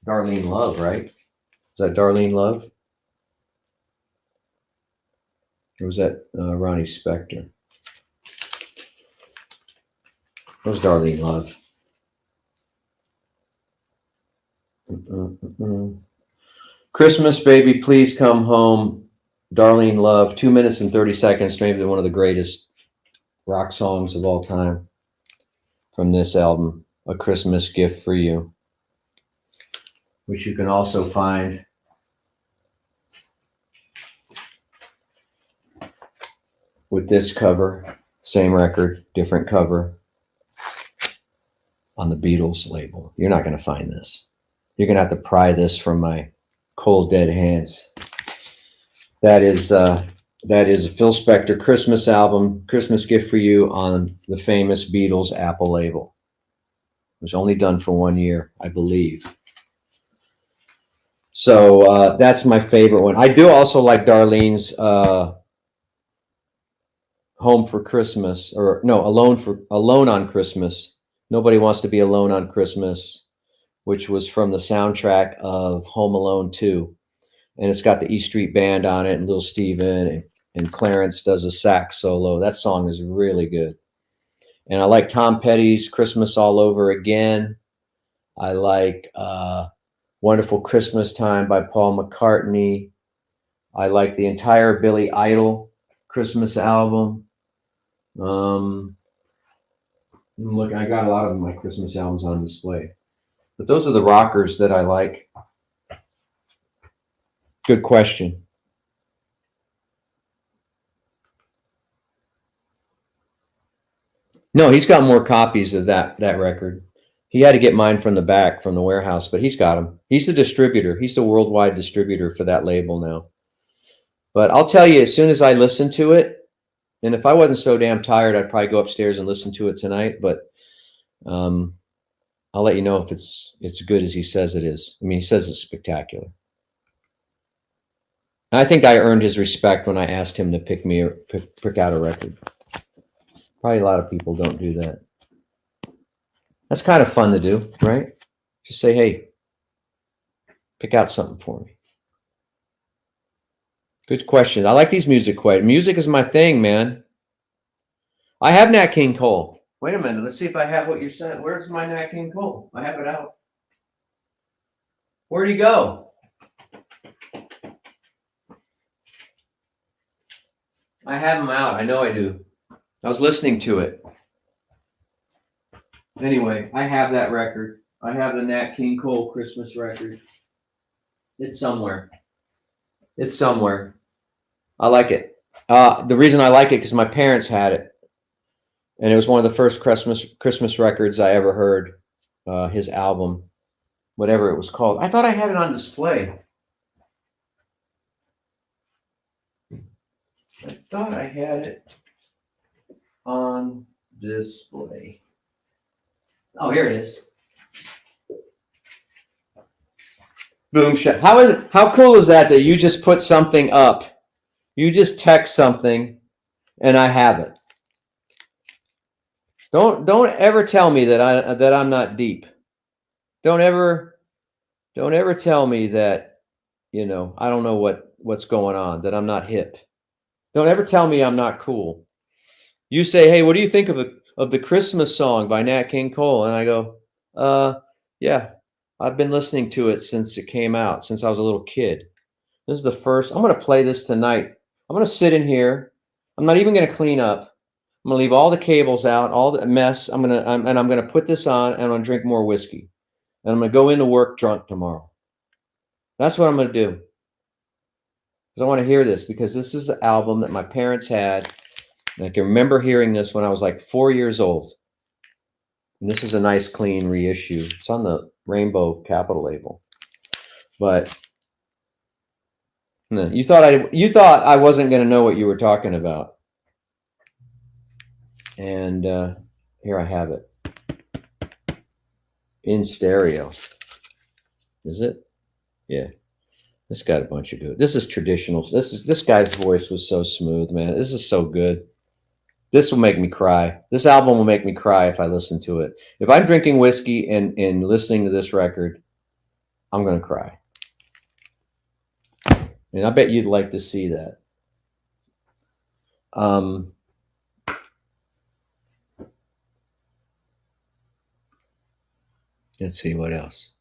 A: Darlene Love, right? Is that Darlene Love? Or was that Ronnie Spector? That was Darlene Love. Christmas, Baby, Please Come Home, Darlene Love, 2 minutes and 30 seconds, maybe one of the greatest rock songs of all time from this album, A Christmas Gift for You, which you can also find with this cover, same record, different cover on the Beatles label. You're not going to find this. You're gonna have to pry this from my cold dead hands. That is a Phil Spector Christmas album, Christmas Gift for You, on the famous Beatles Apple label. It was only done for 1 year, I believe. So that's my favorite one. I do also like Darlene's Home for Christmas, or no, Alone on Christmas. Nobody Wants to Be Alone on Christmas, which was from the soundtrack of Home Alone 2. And it's got the E Street Band on it, and Little Steven, and Clarence does a sax solo. That song is really good. And I like Tom Petty's Christmas All Over Again. I like Wonderful Christmas Time by Paul McCartney. I like the entire Billy Idol Christmas album. Look, I got a lot of my Christmas albums on display. But those are the rockers that I like. Good question. No, he's got more copies of that record. He had to get mine from the back, from the warehouse, but he's got them. He's the distributor. He's the worldwide distributor for that label now. But I'll tell you, as soon as I listen to it, and if I wasn't so damn tired, I'd probably go upstairs and listen to it tonight. But I'll let you know if it's as good as he says it is. I mean, he says it's spectacular. And I think I earned his respect when I asked him to pick out a record. Probably a lot of people don't do that. That's kind of fun to do, right? Just say, hey, pick out something for me. Good question. I like these music quite. Music is my thing, man. I have Nat King Cole. Wait a minute. Let's see if I have what you sent. Where's my Nat King Cole? I have it out. Where'd he go? I have him out. I know I do. I was listening to it. Anyway, I have that record. I have the Nat King Cole Christmas record. It's somewhere. It's somewhere. I like it. The reason I like it because my parents had it, and it was one of the first Christmas records I ever heard. His album, whatever it was called. I thought I had it on display. I thought I had it on display. Oh, here it is. Boom shot. How cool is that you just put something up? You just text something and I have it. Don't ever tell me that I'm not deep. Don't ever tell me that, I don't know what's going on, that I'm not hip. Don't ever tell me I'm not cool. You say, hey, what do you think of the Christmas song by Nat King Cole? And I go, yeah, I've been listening to it since it came out, since I was a little kid. This is the first. I'm going to play this tonight. I'm going to sit in here. I'm not even going to clean up. I'm going to leave all the cables out, all the mess. I'm going to put this on, and I'm going to drink more whiskey. And I'm going to go into work drunk tomorrow. That's what I'm going to do. Because I want to hear this, because this is an album that my parents had. And I can remember hearing this when I was like 4 years old. And this is a nice, clean reissue. It's on the Rainbow Capital label. But no, you thought I wasn't going to know what you were talking about. And here I have it. In stereo. Is it? Yeah. This got a bunch of good. This is traditional. This guy's voice was so smooth, man. This is so good. This will make me cry. This album will make me cry if I listen to it. If I'm drinking whiskey and listening to this record, I'm going to cry. And I bet you'd like to see that. Let's see what else.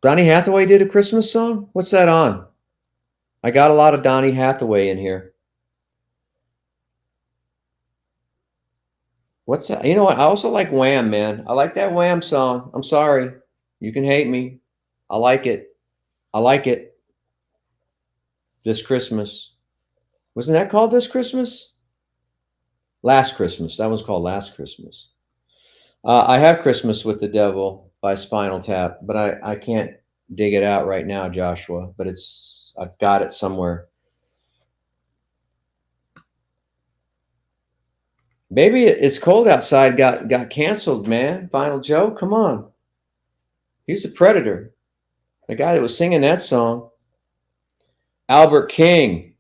A: Donny Hathaway did a Christmas song? What's that on? I got a lot of Donny Hathaway in here. What's that? You know what? I also like Wham, man. I like that Wham song. I'm sorry. You can hate me. I like it. I like it. This Christmas. Wasn't that called This Christmas? Last Christmas. That was called Last Christmas. I have Christmas with the Devil by Spinal Tap, but I can't dig it out right now, Joshua. But I've got it somewhere. Baby, It's Cold Outside got canceled, man. Final Joe, come on. He was a predator. The guy that was singing that song. Albert King.